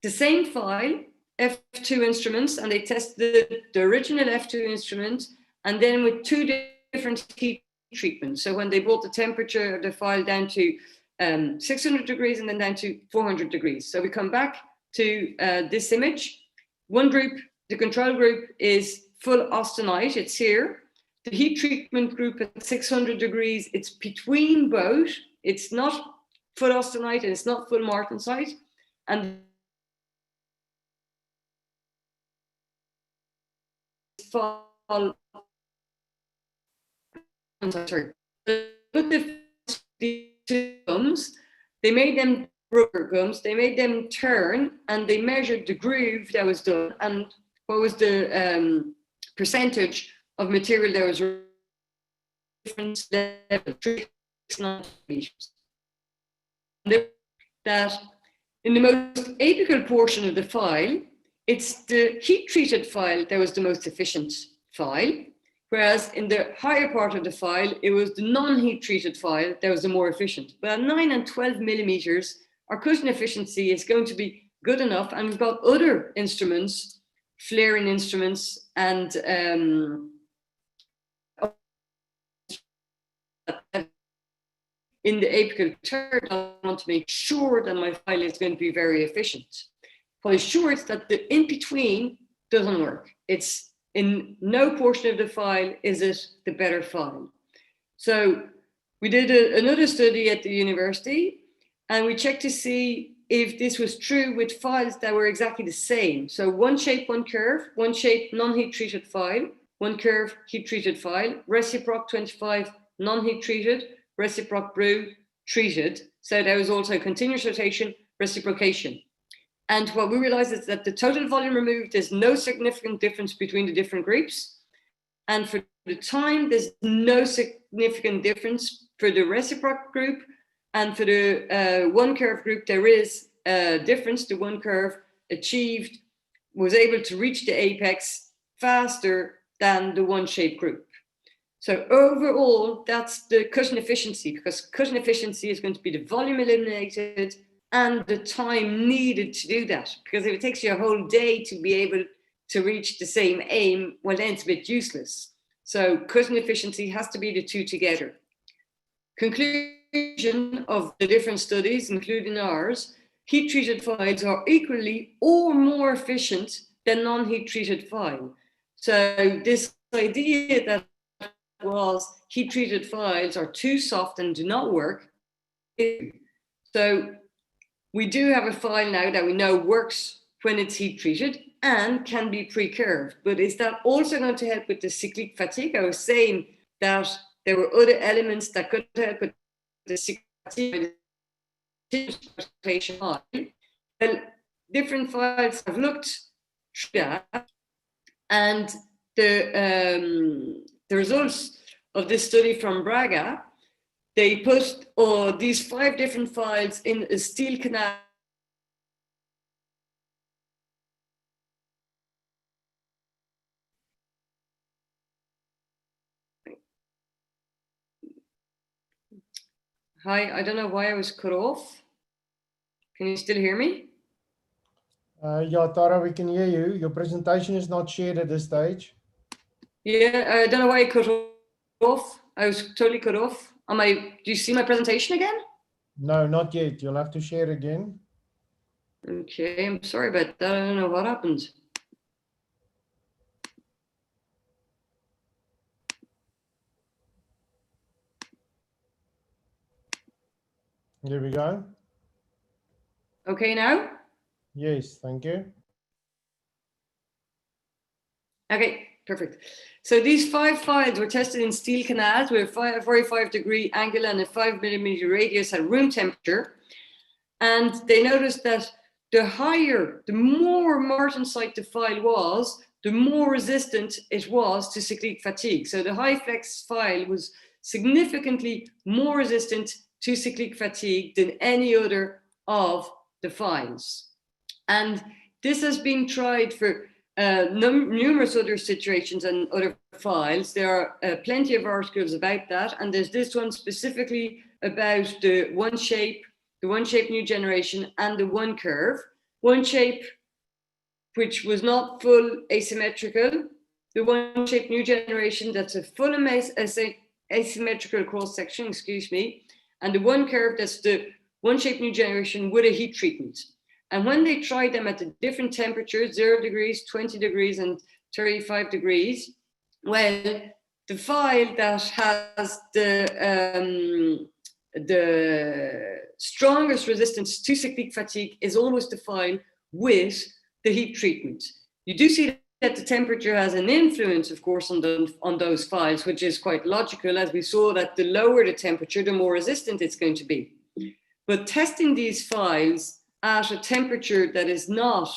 the same file, F2 instruments, and they tested the original F2 instrument, and then with two different heat treatments. So when they brought the temperature of the file down to 600 degrees and then down to 400 degrees. So we come back to this image. One group, the control group, is full austenite, it's here. The heat treatment group at 600 degrees, it's between both. It's not full austenite and it's not full martensite. And fall, sorry, the two gums, they made them rubber gums, they made them turn, and they measured the groove that was done and what was the percentage of material that was different level, 3 meters. that in the most apical portion of the file, it's the heat-treated file that was the most efficient file, whereas in the higher part of the file, it was the non-heat-treated file that was the more efficient. But at 9 and 12 millimeters, our cushion efficiency is going to be good enough, and we've got other instruments, flaring instruments, and in the apical third, I want to make sure that my file is going to be very efficient. But sure, it's that the in-between doesn't work. It's in no portion of the file is it the better file. So we did another study at the university, and we checked to see if this was true with files that were exactly the same. So one shape, one curve, one shape, non-heat treated file, one curve, heat treated file, reciproc 25, non-heat treated, reciproc brew, treated. So there was also continuous rotation, reciprocation. And what we realized is that the total volume removed, there's no significant difference between the different groups. And for the time, there's no significant difference for the reciproc group. And for the one curve group, there is a difference. The one curve was able to reach the apex faster than the one shape group. So overall, that's the cushion efficiency, because cushion efficiency is going to be the volume eliminated and the time needed to do that. Because if it takes you a whole day to be able to reach the same aim, well, then it's a bit useless. So cushion efficiency has to be the two together. Conclusion of the different studies, including ours, heat-treated files are equally or more efficient than non-heat-treated file. So this idea that was heat-treated files are too soft and do not work. So we do have a file now that we know works when it's heat-treated and can be pre-curved. But is that also going to help with the cyclic fatigue? I was saying that there were other elements that could help with the cyclic fatigue. Well, different files have looked through that, and the results of this study from Braga, they put these 5 different files in a steel canal. Hi, I don't know why I was cut off. Can you still hear me? Yeah, Tara, we can hear you. Your presentation is not shared at this stage. Yeah, I don't know why I cut off. I was totally cut off. Do you see my presentation again? No, not yet. You'll have to share again. Okay, I'm sorry about that. I don't know what happened. There we go. Okay now? Yes, thank you. Okay, perfect. So these 5 files were tested in steel canals with a 45-degree angle and a 5 millimeter radius at room temperature. And they noticed that the more martensite the file was, the more resistant it was to cyclic fatigue. So the high flex file was significantly more resistant to cyclic fatigue than any other of the files. And this has been tried for numerous other situations and other files. There are plenty of articles about that, and there's this one specifically about the one shape new generation, and the one curve. One shape, which was not full asymmetrical, the one shape new generation, that's a full asymmetrical cross section, excuse me, and the one curve, that's the one shape new generation with a heat treatment. And when they tried them at the different temperatures, 0 degrees, 20 degrees, and 35 degrees, well, the file that has the strongest resistance to cyclic fatigue is always the file with the heat treatment. You do see that the temperature has an influence, of course, on those files, which is quite logical, as we saw that the lower the temperature, the more resistant it's going to be. But testing these files at a temperature that is not,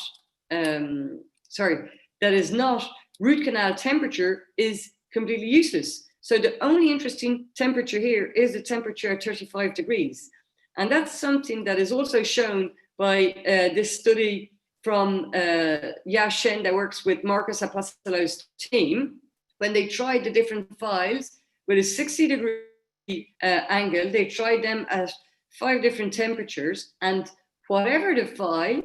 root canal temperature is completely useless. So the only interesting temperature here is the temperature at 35 degrees. And that's something that is also shown by this study from Schein that works with Marcus Apostolo's team. When they tried the different files with a 60-degree angle, they tried them at 5 different temperatures, and whatever the file,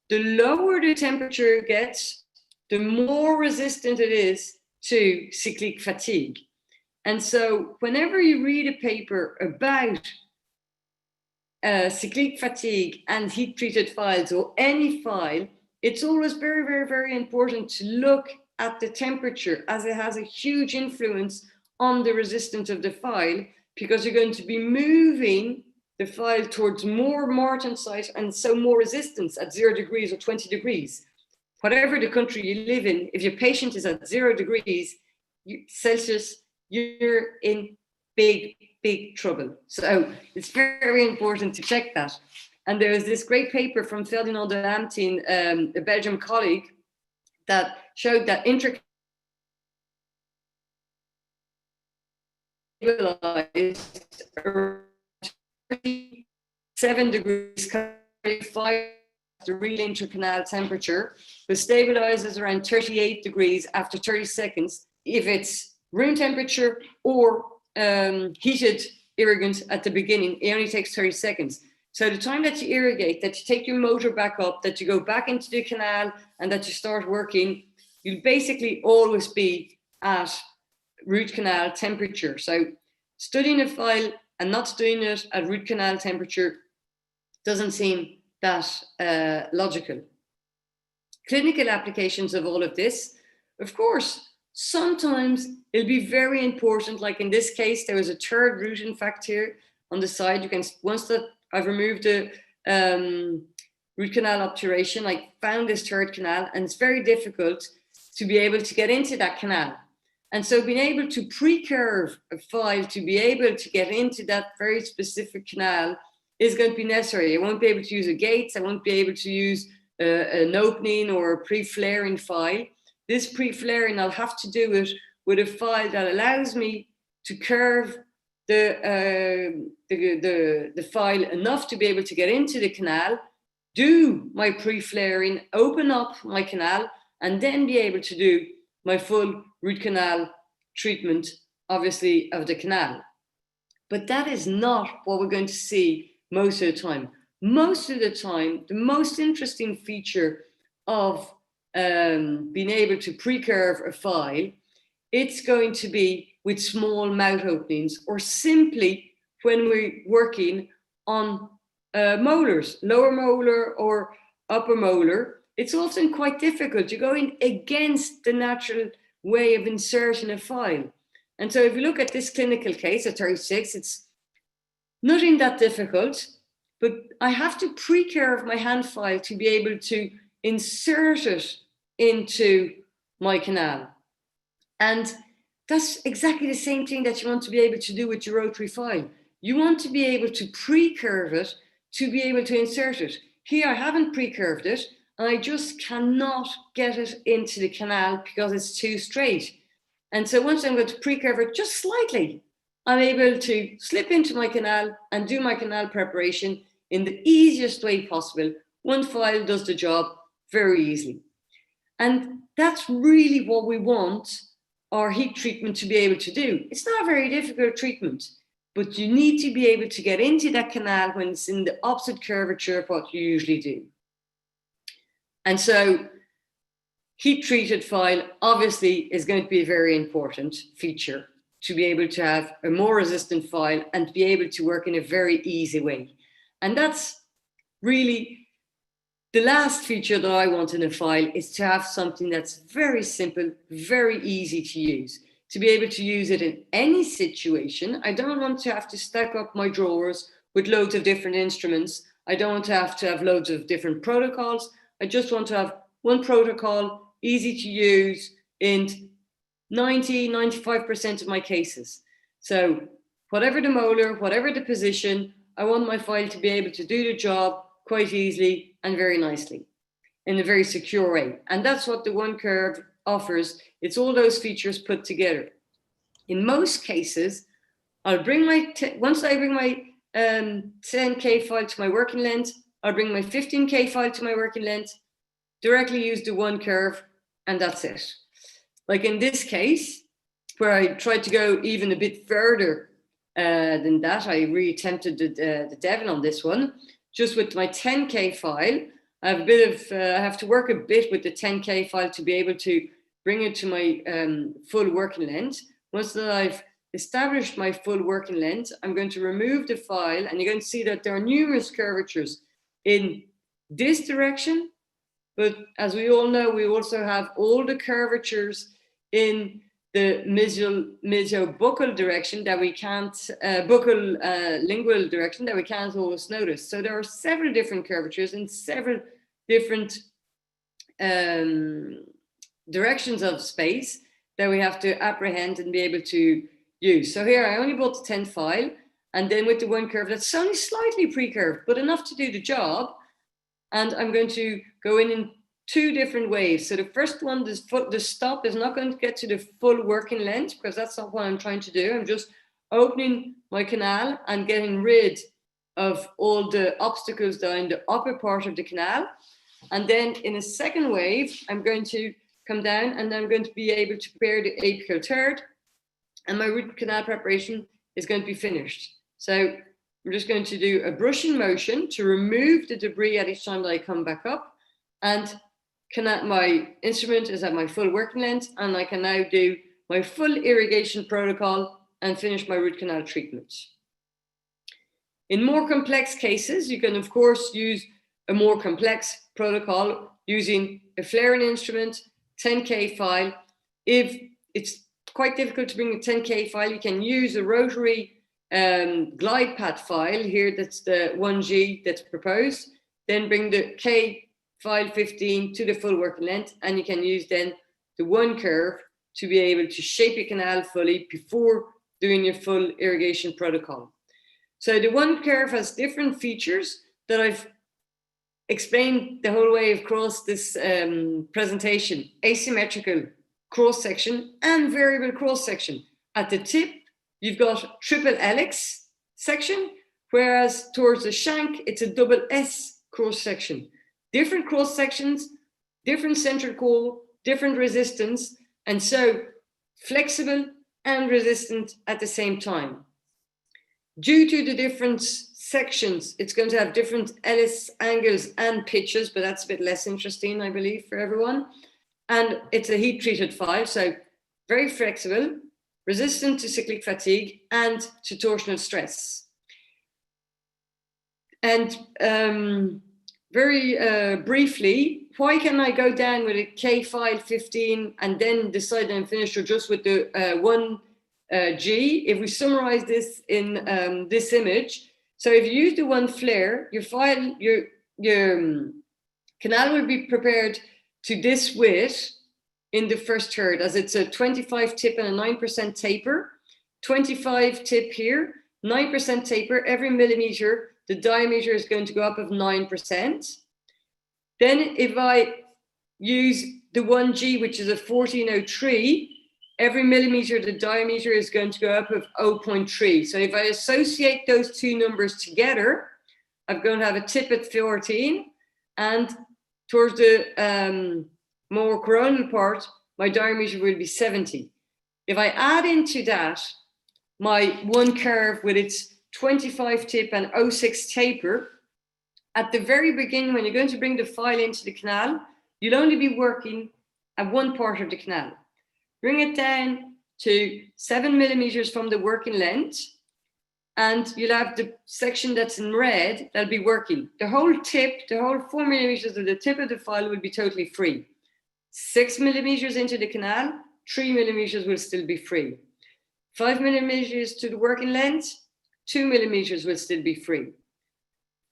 the lower the temperature gets, the more resistant it is to cyclic fatigue. And so whenever you read a paper about cyclic fatigue and heat-treated files, or any file, it's always very, very, very important to look at the temperature, as it has a huge influence on the resistance of the file, because you're going to be moving the file towards more martensite and so more resistance at 0 degrees or 20 degrees. Whatever the country you live in, if your patient is at 0 degrees Celsius, you're in big, big trouble. So it's very important to check that. And there was this great paper from Ferdinand de Lamtine, a Belgium colleague, that showed that stabilized around 37 degrees, 5 the real intracanal temperature, but stabilizes around 38 degrees after 30 seconds if it's room temperature or heated irrigant at the beginning. It only takes 30 seconds. So the time that you irrigate, that you take your motor back up, that you go back into the canal, and that you start working, you'll basically always be at root canal temperature. So studying a file and not doing it at root canal temperature doesn't seem that logical. Clinical applications of all of this, of course, sometimes it'll be very important. Like in this case, there was a third root, in fact, here on the side. You can, once that I've removed the root canal obturation, I found this third canal, and it's very difficult to be able to get into that canal. And so being able to pre-curve a file to be able to get into that very specific canal is going to be necessary. I won't be able to use a gates. I won't be able to use an opening or a pre-flaring file. This pre-flaring, I'll have to do it with a file that allows me to curve the file enough to be able to get into the canal, do my pre-flaring, open up my canal, and then be able to do my full root canal treatment, obviously, of the canal. But that is not what we're going to see most of the time. Most of the time, the most interesting feature of being able to pre-curve a file, it's going to be with small mouth openings, or simply when we're working on molars, lower molar or upper molar. It's often quite difficult. You're going against the natural way of inserting a file. And so if you look at this clinical case at 36, it's nothing that difficult, but I have to pre-curve my hand file to be able to insert it into my canal. And that's exactly the same thing that you want to be able to do with your rotary file. You want to be able to pre-curve it to be able to insert it. Here I haven't pre-curved it, and I just cannot get it into the canal because it's too straight. And so once I'm going to pre-curve it just slightly, I'm able to slip into my canal and do my canal preparation in the easiest way possible. One file does the job very easily. And that's really what we want our heat treatment to be able to do. It's not a very difficult treatment, but you need to be able to get into that canal when it's in the opposite curvature of what you usually do. And so heat treated file obviously is going to be a very important feature to be able to have a more resistant file and to be able to work in a very easy way. And that's really the last feature that I want in a file, is to have something that's very simple, very easy to use, to be able to use it in any situation. I don't want to have to stack up my drawers with loads of different instruments. I don't want to have loads of different protocols. I just want to have one protocol, easy to use in 90–95% of my cases. So whatever the molar, whatever the position, I want my file to be able to do the job quite easily and very nicely in a very secure way. And that's what the one curve offers. It's all those features put together. In most cases, I'll bring once I bring my 10K file to my working length. I'll bring my 15K file to my working length, directly use the one curve, and that's it. Like in this case, where I tried to go even a bit further than that, I really tempted the devil on this one. Just with my 10K file, I have a bit of, I have to work a bit with the 10K file to be able to bring it to my full working length. Once that I've established my full working length, I'm going to remove the file, and you're going to see that there are numerous curvatures in this direction. But as we all know, we also have all the curvatures in the mesial-buccal direction that we can't, buccal-lingual direction that we can't always notice. So there are several different curvatures in several different directions of space that we have to apprehend and be able to use. So here I only bought the 10 file, and then with the one curve that's only slightly pre-curved, but enough to do the job. And I'm going to go in two different ways. So the first one, the stop is not going to get to the full working length, because that's not what I'm trying to do. I'm just opening my canal and getting rid of all the obstacles that are in the upper part of the canal. And then in a second wave, I'm going to come down, and I'm going to be able to prepare the apical third, and my root canal preparation is going to be finished. So I'm just going to do a brushing motion to remove the debris at each time that I come back up, and my instrument is at my full working length, and I can now do my full irrigation protocol and finish my root canal treatment. In more complex cases, you can of course use a more complex protocol using a flaring instrument, 10K file. If it's quite difficult to bring a 10K file, you can use a rotary glide path file here. That's the 1G that's proposed. Then bring the K file 15 to the full working length, and you can use then the one curve to be able to shape your canal fully before doing your full irrigation protocol. So the one curve has different features that I've explained the whole way across this presentation: asymmetrical cross section and variable cross section. At the tip, you've got triple helix section, whereas towards the shank, it's a double S cross section. Different cross sections, different central core, different resistance, and so flexible and resistant at the same time. Due to the different sections, it's going to have different Ellis angles and pitches, but that's a bit less interesting, I believe, for everyone. And it's a heat-treated file, so very flexible, resistant to cyclic fatigue and to torsional stress. And very briefly, why can I go down with a K file 15 and then decide I'm finished, or just with the 1G? If we summarize this in this image, so if you use the one flare, your file, your canal will be prepared to this width in the first third, as it's a 25 tip and a 9% taper. 25 tip here, 9% taper. Every millimeter, the diameter is going to go up of 9%. Then if I use the 1G, which is a 1403, every millimeter, the diameter is going to go up of 0.3. So if I associate those two numbers together, I'm going to have a tip at 14, and towards the more coronal part, my diameter will be 70. If I add into that my one curve with its 25 tip and 06 taper, at the very beginning, when you're going to bring the file into the canal, you'll only be working at one part of the canal. Bring it down to 7 millimeters from the working length, and you'll have the section that's in red that'll be working. The whole tip, the whole 4 millimeters of the tip of the file will be totally free. 6 millimeters into the canal, 3 millimeters will still be free. 5 millimeters to the working length, 2 millimeters will still be free.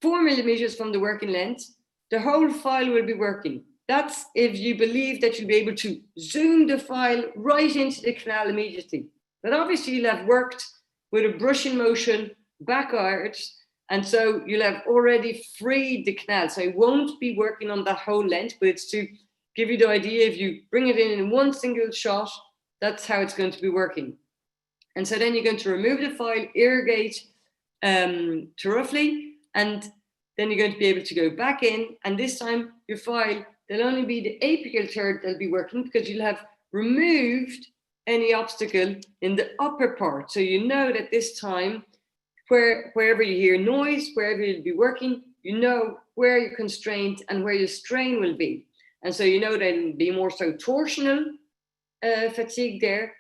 4 millimeters from the working length, the whole file will be working. That's if you believe that you'll be able to zoom the file right into the canal immediately. But obviously you'll have worked with a brushing motion backwards, and so you'll have already freed the canal. So it won't be working on that whole length, but it's to give you the idea, if you bring it in one single shot, that's how it's going to be working. And so then you're going to remove the file, irrigate to roughly, and then you're going to be able to go back in, and this time your file, there'll only be the apical third that'll be working because you'll have removed any obstacle in the upper part. So you know that this time, wherever you hear noise, wherever you'll be working, you know where your constraint and where your strain will be. And so you know that it'll be more so torsional fatigue there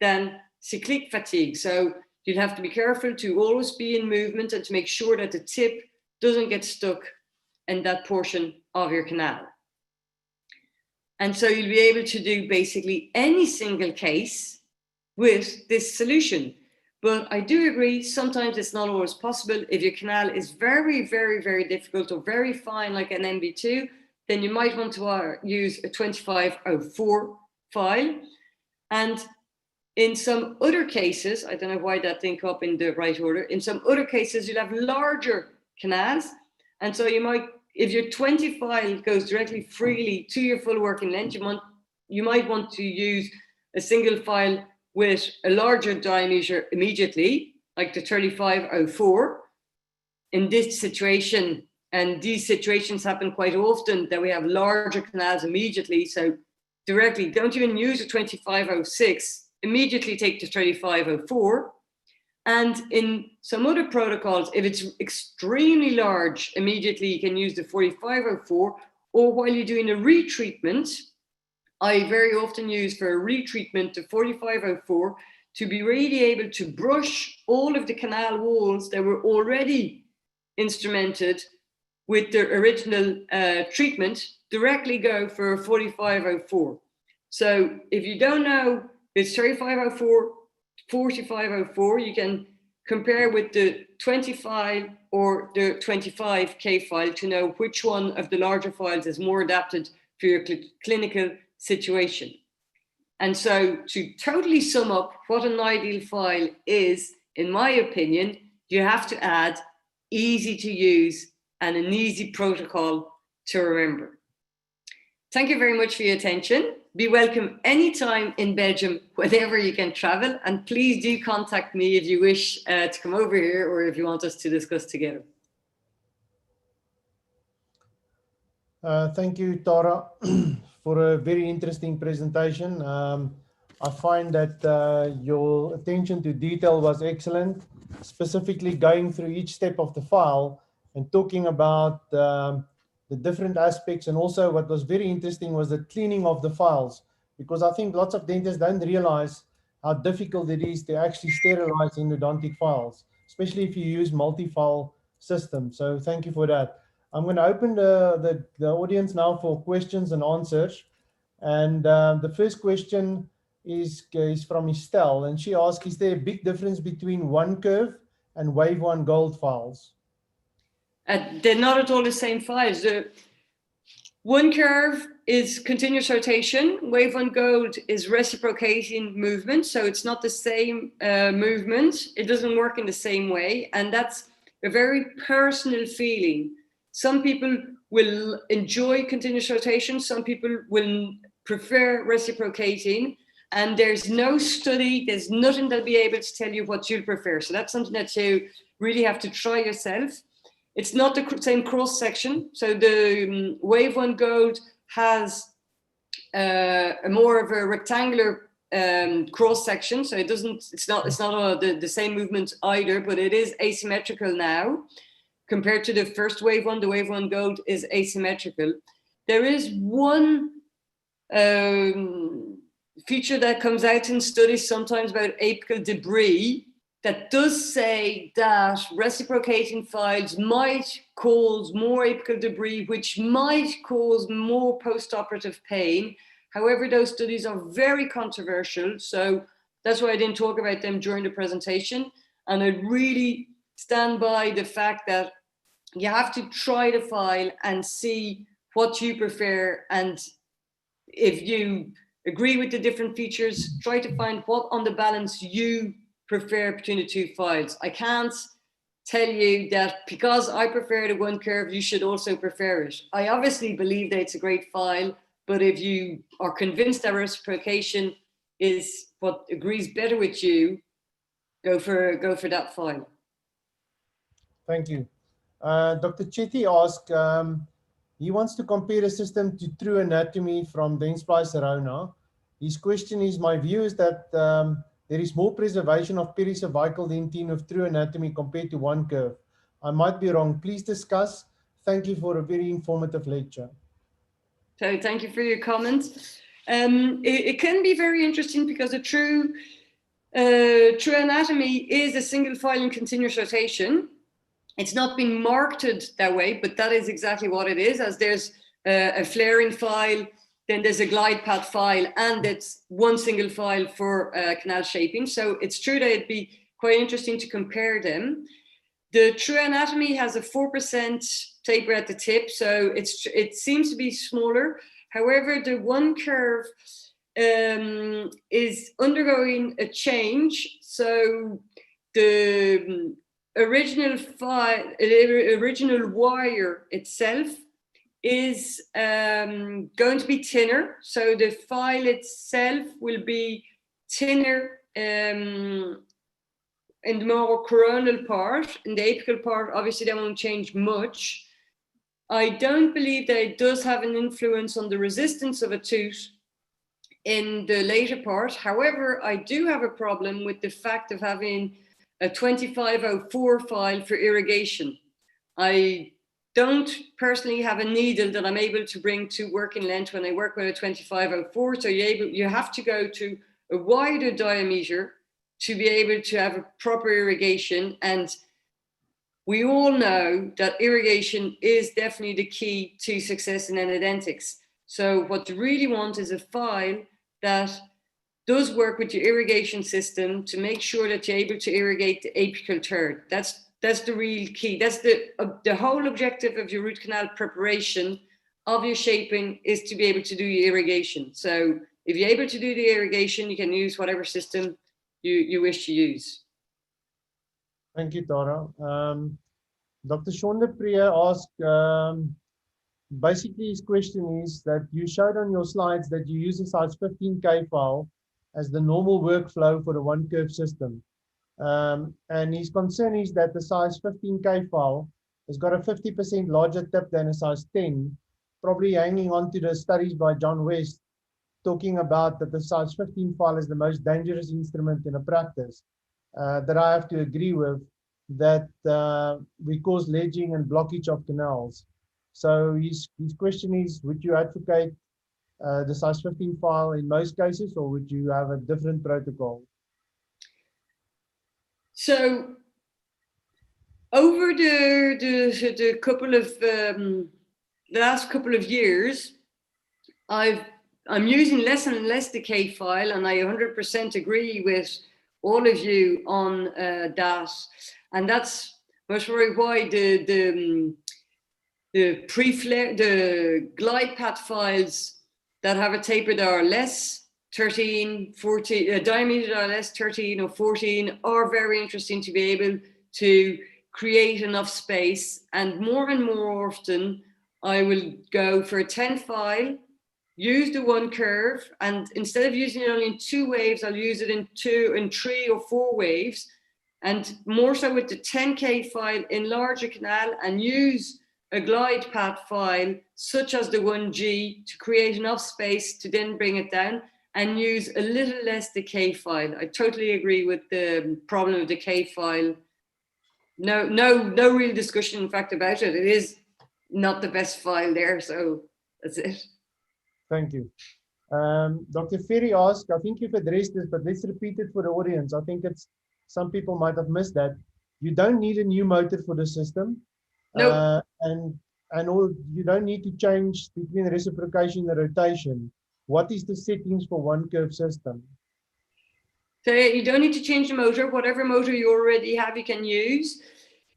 than cyclic fatigue. So you'll have to be careful to always be in movement and to make sure that the tip doesn't get stuck in that portion of your canal. And so you'll be able to do basically any single case with this solution. But I do agree, sometimes it's not always possible. If your canal is very, very, very difficult or very fine, like an MB2, then you might want to use a 2504 file. And in some other cases, I don't know why that didn't come up in the right order. In some other cases, you'll have larger canals. And so you might, if your 20 file goes directly freely to your full working length, you might want to use a single file with a larger diameter immediately, like the 3504. In this situation, and these situations happen quite often, that we have larger canals immediately. So directly, don't even use a 2506, immediately take the 3504. And in some other protocols, if it's extremely large, immediately you can use the 4504, or while you're doing a retreatment, I very often use for a retreatment the 4504 to be really able to brush all of the canal walls that were already instrumented with the original treatment, directly go for a 4504. So if you don't know, it's 3504, 4504, you can compare with the 20 file or the 25K file to know which one of the larger files is more adapted for your clinical situation. And so to totally sum up what an ideal file is, in my opinion, you have to add easy to use and an easy protocol to remember. Thank you very much for your attention. Be welcome anytime in Belgium, whenever you can travel. And please do contact me if you wish to come over here or if you want us to discuss together. Thank you, Tara, for a very interesting presentation. I find that your attention to detail was excellent, specifically going through each step of the file and talking about the different aspects. And also what was very interesting was the cleaning of the files, because I think lots of dentists don't realize how difficult it is to actually sterilize endodontic files, especially if you use multi-file systems. So thank you for that. I'm going to open the audience now for questions and answers. And the first question is from Estelle, and she asks, is there a big difference between one curve and Wave 1 Gold files? They're not at all the same files. The one curve is continuous rotation. Wave 1 Gold is reciprocating movement, so it's not the same movement. It doesn't work in the same way, and that's a very personal feeling. Some people will enjoy continuous rotation. Some people will prefer reciprocating, and there's no study, there's nothing that'll be able to tell you what you'll prefer. So that's something that you really have to try yourself. It's not the same cross section. So the Wave 1 Gold has a more of a rectangular cross section. So it's not the same movement either, but it is asymmetrical now. Compared to the first Wave 1, the Wave 1 Gold is asymmetrical. There is one feature that comes out in studies sometimes about apical debris that does say that reciprocating files might cause more apical debris, which might cause more post-operative pain. However, those studies are very controversial, so that's why I didn't talk about them during the presentation. And I really stand by the fact that you have to try the file and see what you prefer. And if you agree with the different features, try to find what on the balance you prefer between the two files. I can't tell you that because I prefer the one curve, you should also prefer it. I obviously believe that it's a great file, but if you are convinced that reciprocation is what agrees better with you, go for that file. Thank you. Dr. Chetty asked, he wants to compare the system to true anatomy from Dentsply Sirona. His question is, my view is that there is more preservation of pericervical dentine of true anatomy compared to one curve. I might be wrong. Please discuss. Thank you for a very informative lecture. So thank you for your comments. It can be very interesting because a true anatomy is a single file in continuous rotation. It's not been marketed that way, but that is exactly what it is, as there's a flaring file, then there's a glide path file, and it's one single file for canal shaping. So it's true that it'd be quite interesting to compare them. The true anatomy has a 4% taper at the tip, so it seems to be smaller. However, the one curve is undergoing a change. So the original wire itself is going to be thinner. So the file itself will be thinner in the more coronal part. In the apical part, obviously that won't change much. I don't believe that it does have an influence on the resistance of a tooth in the later part. However, I do have a problem with the fact of having a 2504 file for irrigation. I don't personally have a needle that I'm able to bring to working length when I work with a 2504. So you have to go to a wider diameter to be able to have a proper irrigation. And we all know that irrigation is definitely the key to success in endodontics. So what you really want is a file that does work with your irrigation system to make sure that you're able to irrigate the apical third. That's the real key. That's the whole objective of your root canal preparation of your shaping, is to be able to do your irrigation. So if you're able to do the irrigation, you can use whatever system you wish to use. Thank you, Tara. Dr. Sean Leprier asked, basically his question is that you showed on your slides that you use a size 15K file as the normal workflow for a one curve system. And his concern is that the size 15K file has got a 50% larger tip than a size 10, probably hanging on to the studies by John West, talking about that the size 15 file is the most dangerous instrument in a practice, that I have to agree with, that we cause ledging and blockage of canals. So his question is, would you advocate the size 15 file in most cases, or would you have a different protocol? So over the couple of the last couple of years, I'm using less and less the K file, and I 100% agree with all of you on that. And that's most probably why the glide path files that have a taper that are less 13, 14, diameter that are less 13 or 14 are very interesting to be able to create enough space. And more often, I will go for a 10 file, use the one curve, and instead of using it only in 2 waves, I'll use it in 2 and 3 or 4 waves. And more so with the 10K file, enlarge a canal and use a glide path file, such as the 1G, to create enough space to then bring it down, and use a little less the K file. I totally agree with the problem of the K file. No real discussion, in fact, about it. It is not the best file there, so that's it. Thank you. Dr. Ferry asked, I think you've addressed this, but let's repeat it for the audience. I think some people might have missed that. You don't need a new motor for the system. No. You don't need to change between reciprocation and rotation. What is the settings for one curve system? So you don't need to change the motor. Whatever motor you already have, you can use.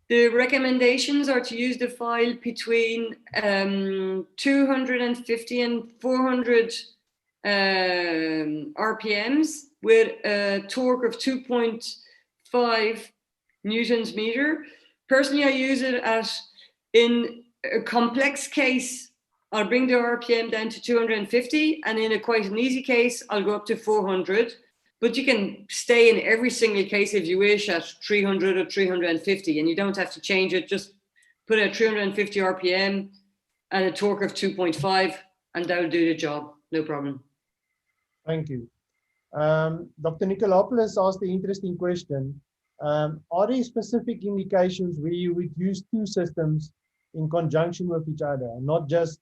The recommendations are to use the file between 250 and 400 RPMs with a torque of 2.5 newtons meter. Personally, I use it in a complex case, I'll bring the RPM down to 250, and in a quite an easy case, I'll go up to 400. but you can stay in every single case if you wish at 300 or 350, and you don't have to change it. Just put a 350 RPM and a torque of 2.5, and that'll do the job, no problem. Thank you. Dr. Nicolopoulos asked the interesting question. Are there specific indications where you would use two systems in conjunction with each other, not just,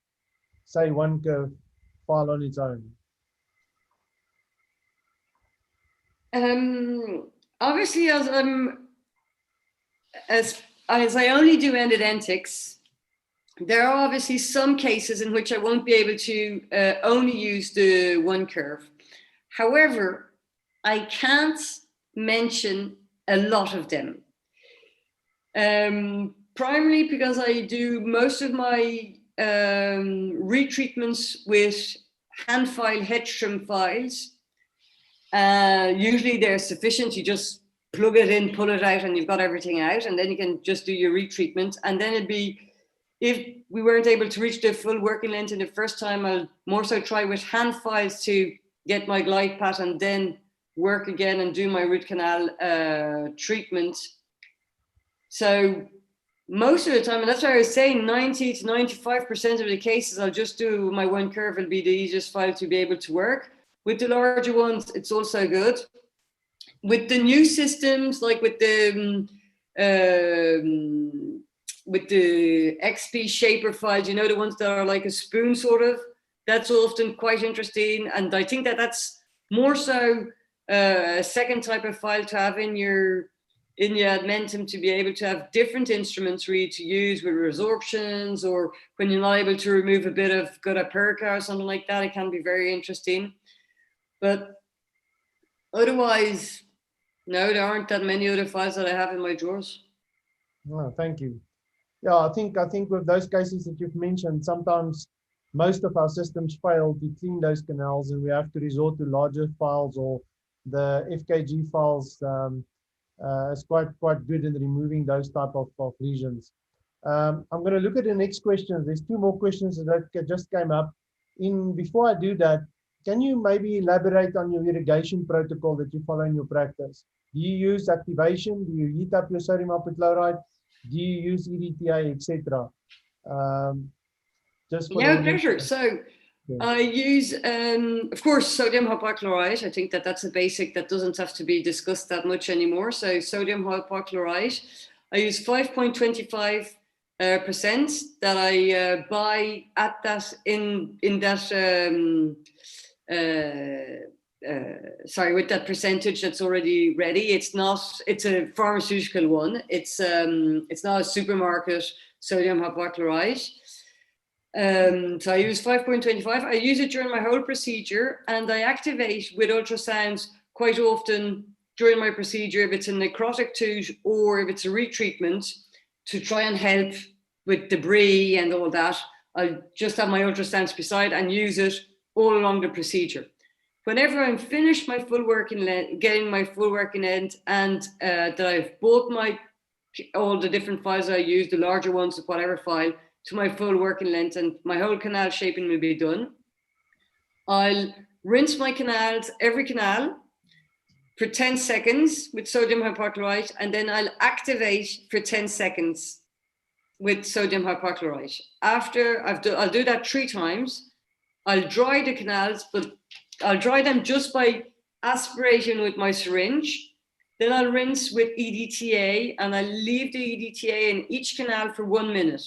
say, one curve file on its own? Obviously, as I only do endodontics, there are obviously some cases in which I won't be able to only use the one curve. However, I can't mention a lot of them. Primarily because I do most of my retreatments with hand file head trim files. Usually they're sufficient. You just plug it in, pull it out, and you've got everything out, and then you can just do your retreatment. And then it'd be, if we weren't able to reach the full working length in the first time, I'll more so try with hand files to get my glide path and then work again and do my root canal treatment. So most of the time, and that's why I was saying 90 to 95% of the cases, I'll just do my one curve. It'll be the easiest file to be able to work. With the larger ones, it's also good. With the new systems, like with the XP shaper files, you know, the ones that are like a spoon sort of, that's often quite interesting. And I think that that's more so a second type of file to have in your Admentum, to be able to have different instruments really to use with resorptions, or when you're not able to remove a bit of gutta perca or something like that, it can be very interesting. But otherwise, no, there aren't that many other files that I have in my drawers. Oh, thank you. Yeah, I think with those cases that you've mentioned, sometimes most of our systems fail to clean those canals, and we have to resort to larger files, or the FKG files is quite good in removing those type of lesions. I'm going to look at the next questions. There's two more questions that just came up. Before I do that, can you maybe elaborate on your irrigation protocol that you follow in your practice? Do you use activation? Do you heat up your sodium hypochlorite? Do you use EDTA, etc.? Yeah, pleasure. So I use, of course, sodium hypochlorite. I think that that's a basic that doesn't have to be discussed that much anymore. So sodium hypochlorite, I use 5.25% that I buy at that with that percentage that's already ready. It's a pharmaceutical one. It's not a supermarket sodium hypochlorite. So I use 5.25. I use it during my whole procedure, and I activate with ultrasounds quite often during my procedure if it's a necrotic tooth or if it's a retreatment, to try and help with debris and all that. I'll just have my ultrasounds beside and use it all along the procedure. Whenever I'm finished my full working length, getting my full working length, and that I've bought all the different files I use, the larger ones, whatever file, to my full working length, and my whole canal shaping will be done, I'll rinse my canals, every canal, for 10 seconds with sodium hypochlorite, and then I'll activate for 10 seconds with sodium hypochlorite. After I'll do that 3 times. I'll dry the canals, but I'll dry them just by aspiration with my syringe. Then I'll rinse with EDTA, and I'll leave the EDTA in each canal for 1 minute.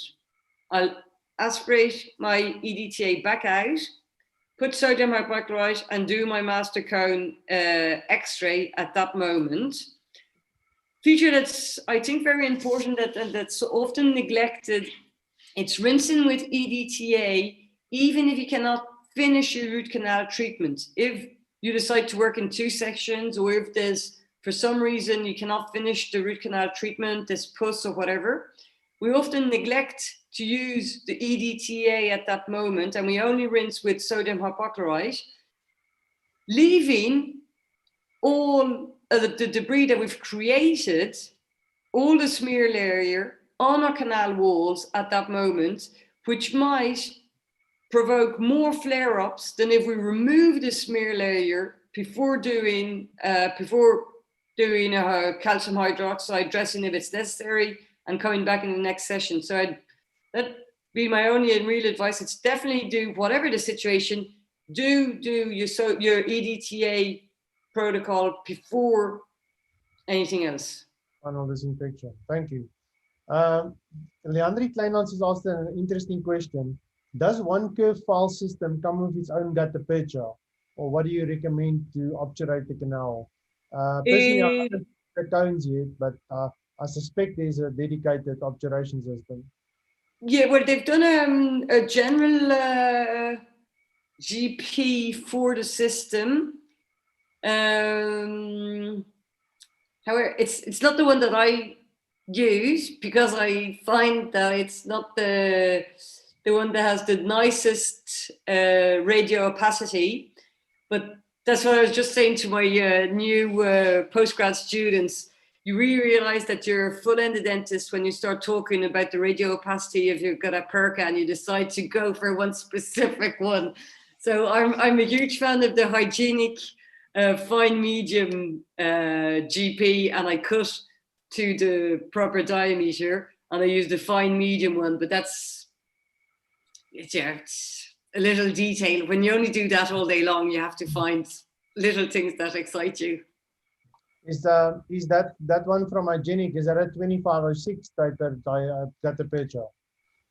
I'll aspirate my EDTA back out, put sodium hypochlorite, and do my master cone X-ray at that moment. Feature that's, I think, very important that's often neglected, it's rinsing with EDTA, even if you cannot finish your root canal treatment. If you decide to work in 2 sections, or if there's, for some reason, you cannot finish the root canal treatment, there's pus or whatever, we often neglect to use the EDTA at that moment, and we only rinse with sodium hypochlorite, leaving all the debris that we've created, all the smear layer on our canal walls at that moment, which might provoke more flare-ups than if we remove the smear layer, before doing a calcium hydroxide dressing if it's necessary, and coming back in the next session. So that'd be my only and real advice. It's definitely do whatever the situation, do your EDTA protocol before anything else. Final disinfection. Thank you. Leandri Kleinans has asked an interesting question. Does one curved file system come with its own gutta percha, or what do you recommend to obturate the canal? Personally, I haven't seen the cones yet, but I suspect there's a dedicated obturation system. Yeah, well, they've done a general GP for the system. However, it's not the one that I use, because I find that it's not the one that has the nicest radio opacity. But that's what I was just saying to my new postgrad students. You really realize that you're a full endodontist when you start talking about the radio opacity if you've got a perca and you decide to go for one specific one. So I'm a huge fan of the hygienic fine medium GP, and I cut to the proper diameter, and I use the fine medium one, but it's a little detail. When you only do that all day long, you have to find little things that excite you. Is that one from hygienic? Is that a 2506 type of gutta percha?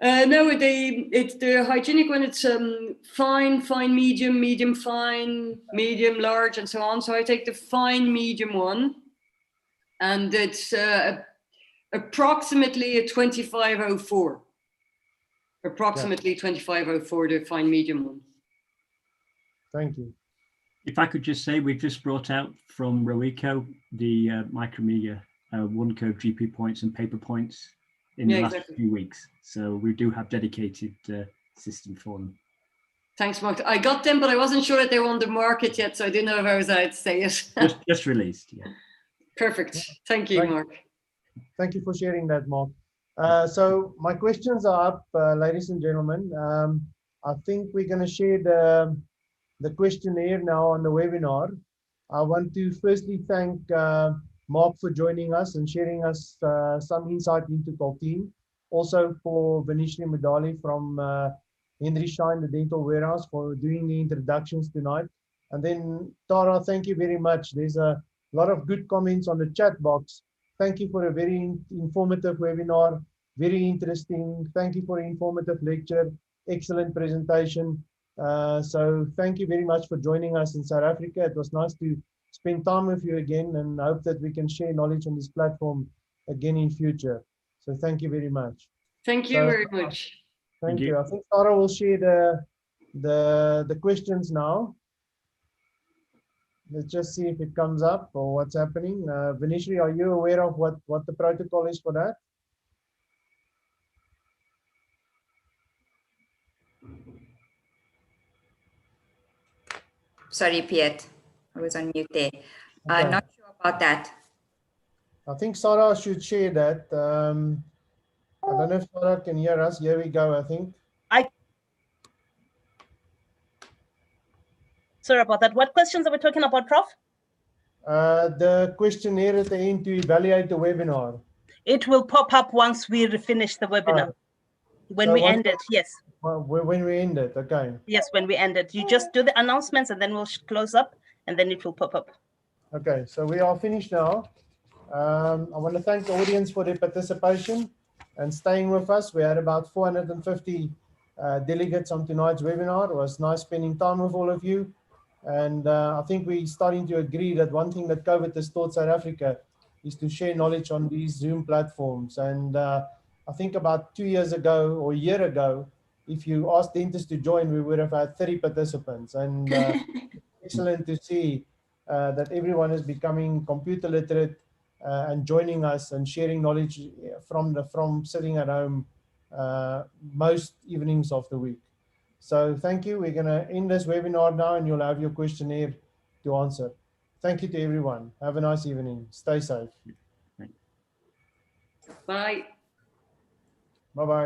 No, it's the hygienic one. It's fine, medium, medium, fine, medium, large, and so on. So I take the fine medium one, and it's approximately a 2504. Approximately 2504, the fine medium one. Thank you. If I could just say, we've just brought out from Roeco the Micromedia one curve GP points and paper points in the last few weeks. So we do have dedicated system for them. Thanks, Mark. I got them, but I wasn't sure that they were on the market yet, so I didn't know if I was allowed to say it. just released, yeah. Perfect. Thank you, Mark. Thank you for sharing that, Mark. So my questions are up, ladies and gentlemen. I think we're going to share the questionnaire now on the webinar. I want to firstly thank Mark for joining us and sharing us some insight into Coltene. Also for Vaneshree Mudali from Schein, the dental warehouse, for doing the introductions tonight. And then Tara, thank you very much. There's a lot of good comments on the chat box. Thank you for a very informative webinar, very interesting. Thank you for an informative lecture, excellent presentation. So thank you very much for joining us in South Africa. It was nice to spend time with you again, and I hope that we can share knowledge on this platform again in future. So thank you very much. Thank you very much. Thank you. I think Tara will share the questions now. Let's just see if it comes up or what's happening. Vaneshree, are you aware of what the protocol is for that? Sorry, Piet, I was on mute there. Okay. Not sure about that. I think Sarah should share that. I don't know if Sarah can hear us. Here we go, I think. Sorry about that. What questions are we talking about, Prof? The questionnaire at the end to evaluate the webinar. It will pop up once we finish the webinar. When we end it, yes. When we end it, okay. Yes, when we end it. You just do the announcements and then we'll close up and then it will pop up. Okay, so we are finished now. I want to thank the audience for their participation and staying with us. We had about 450 delegates on tonight's webinar. It was nice spending time with all of you. And I think we're starting to agree that one thing that COVID has taught South Africa is to share knowledge on these Zoom platforms. And I think about 2 years ago or a year ago, if you asked dentists to join, we would have had 30 participants. And excellent to see that everyone is becoming computer literate and joining us and sharing knowledge from sitting at home most evenings of the week. So thank you. We're going to end this webinar now and you'll have your questionnaire to answer. Thank you to everyone. Have a nice evening. Stay safe. Bye. Bye-bye.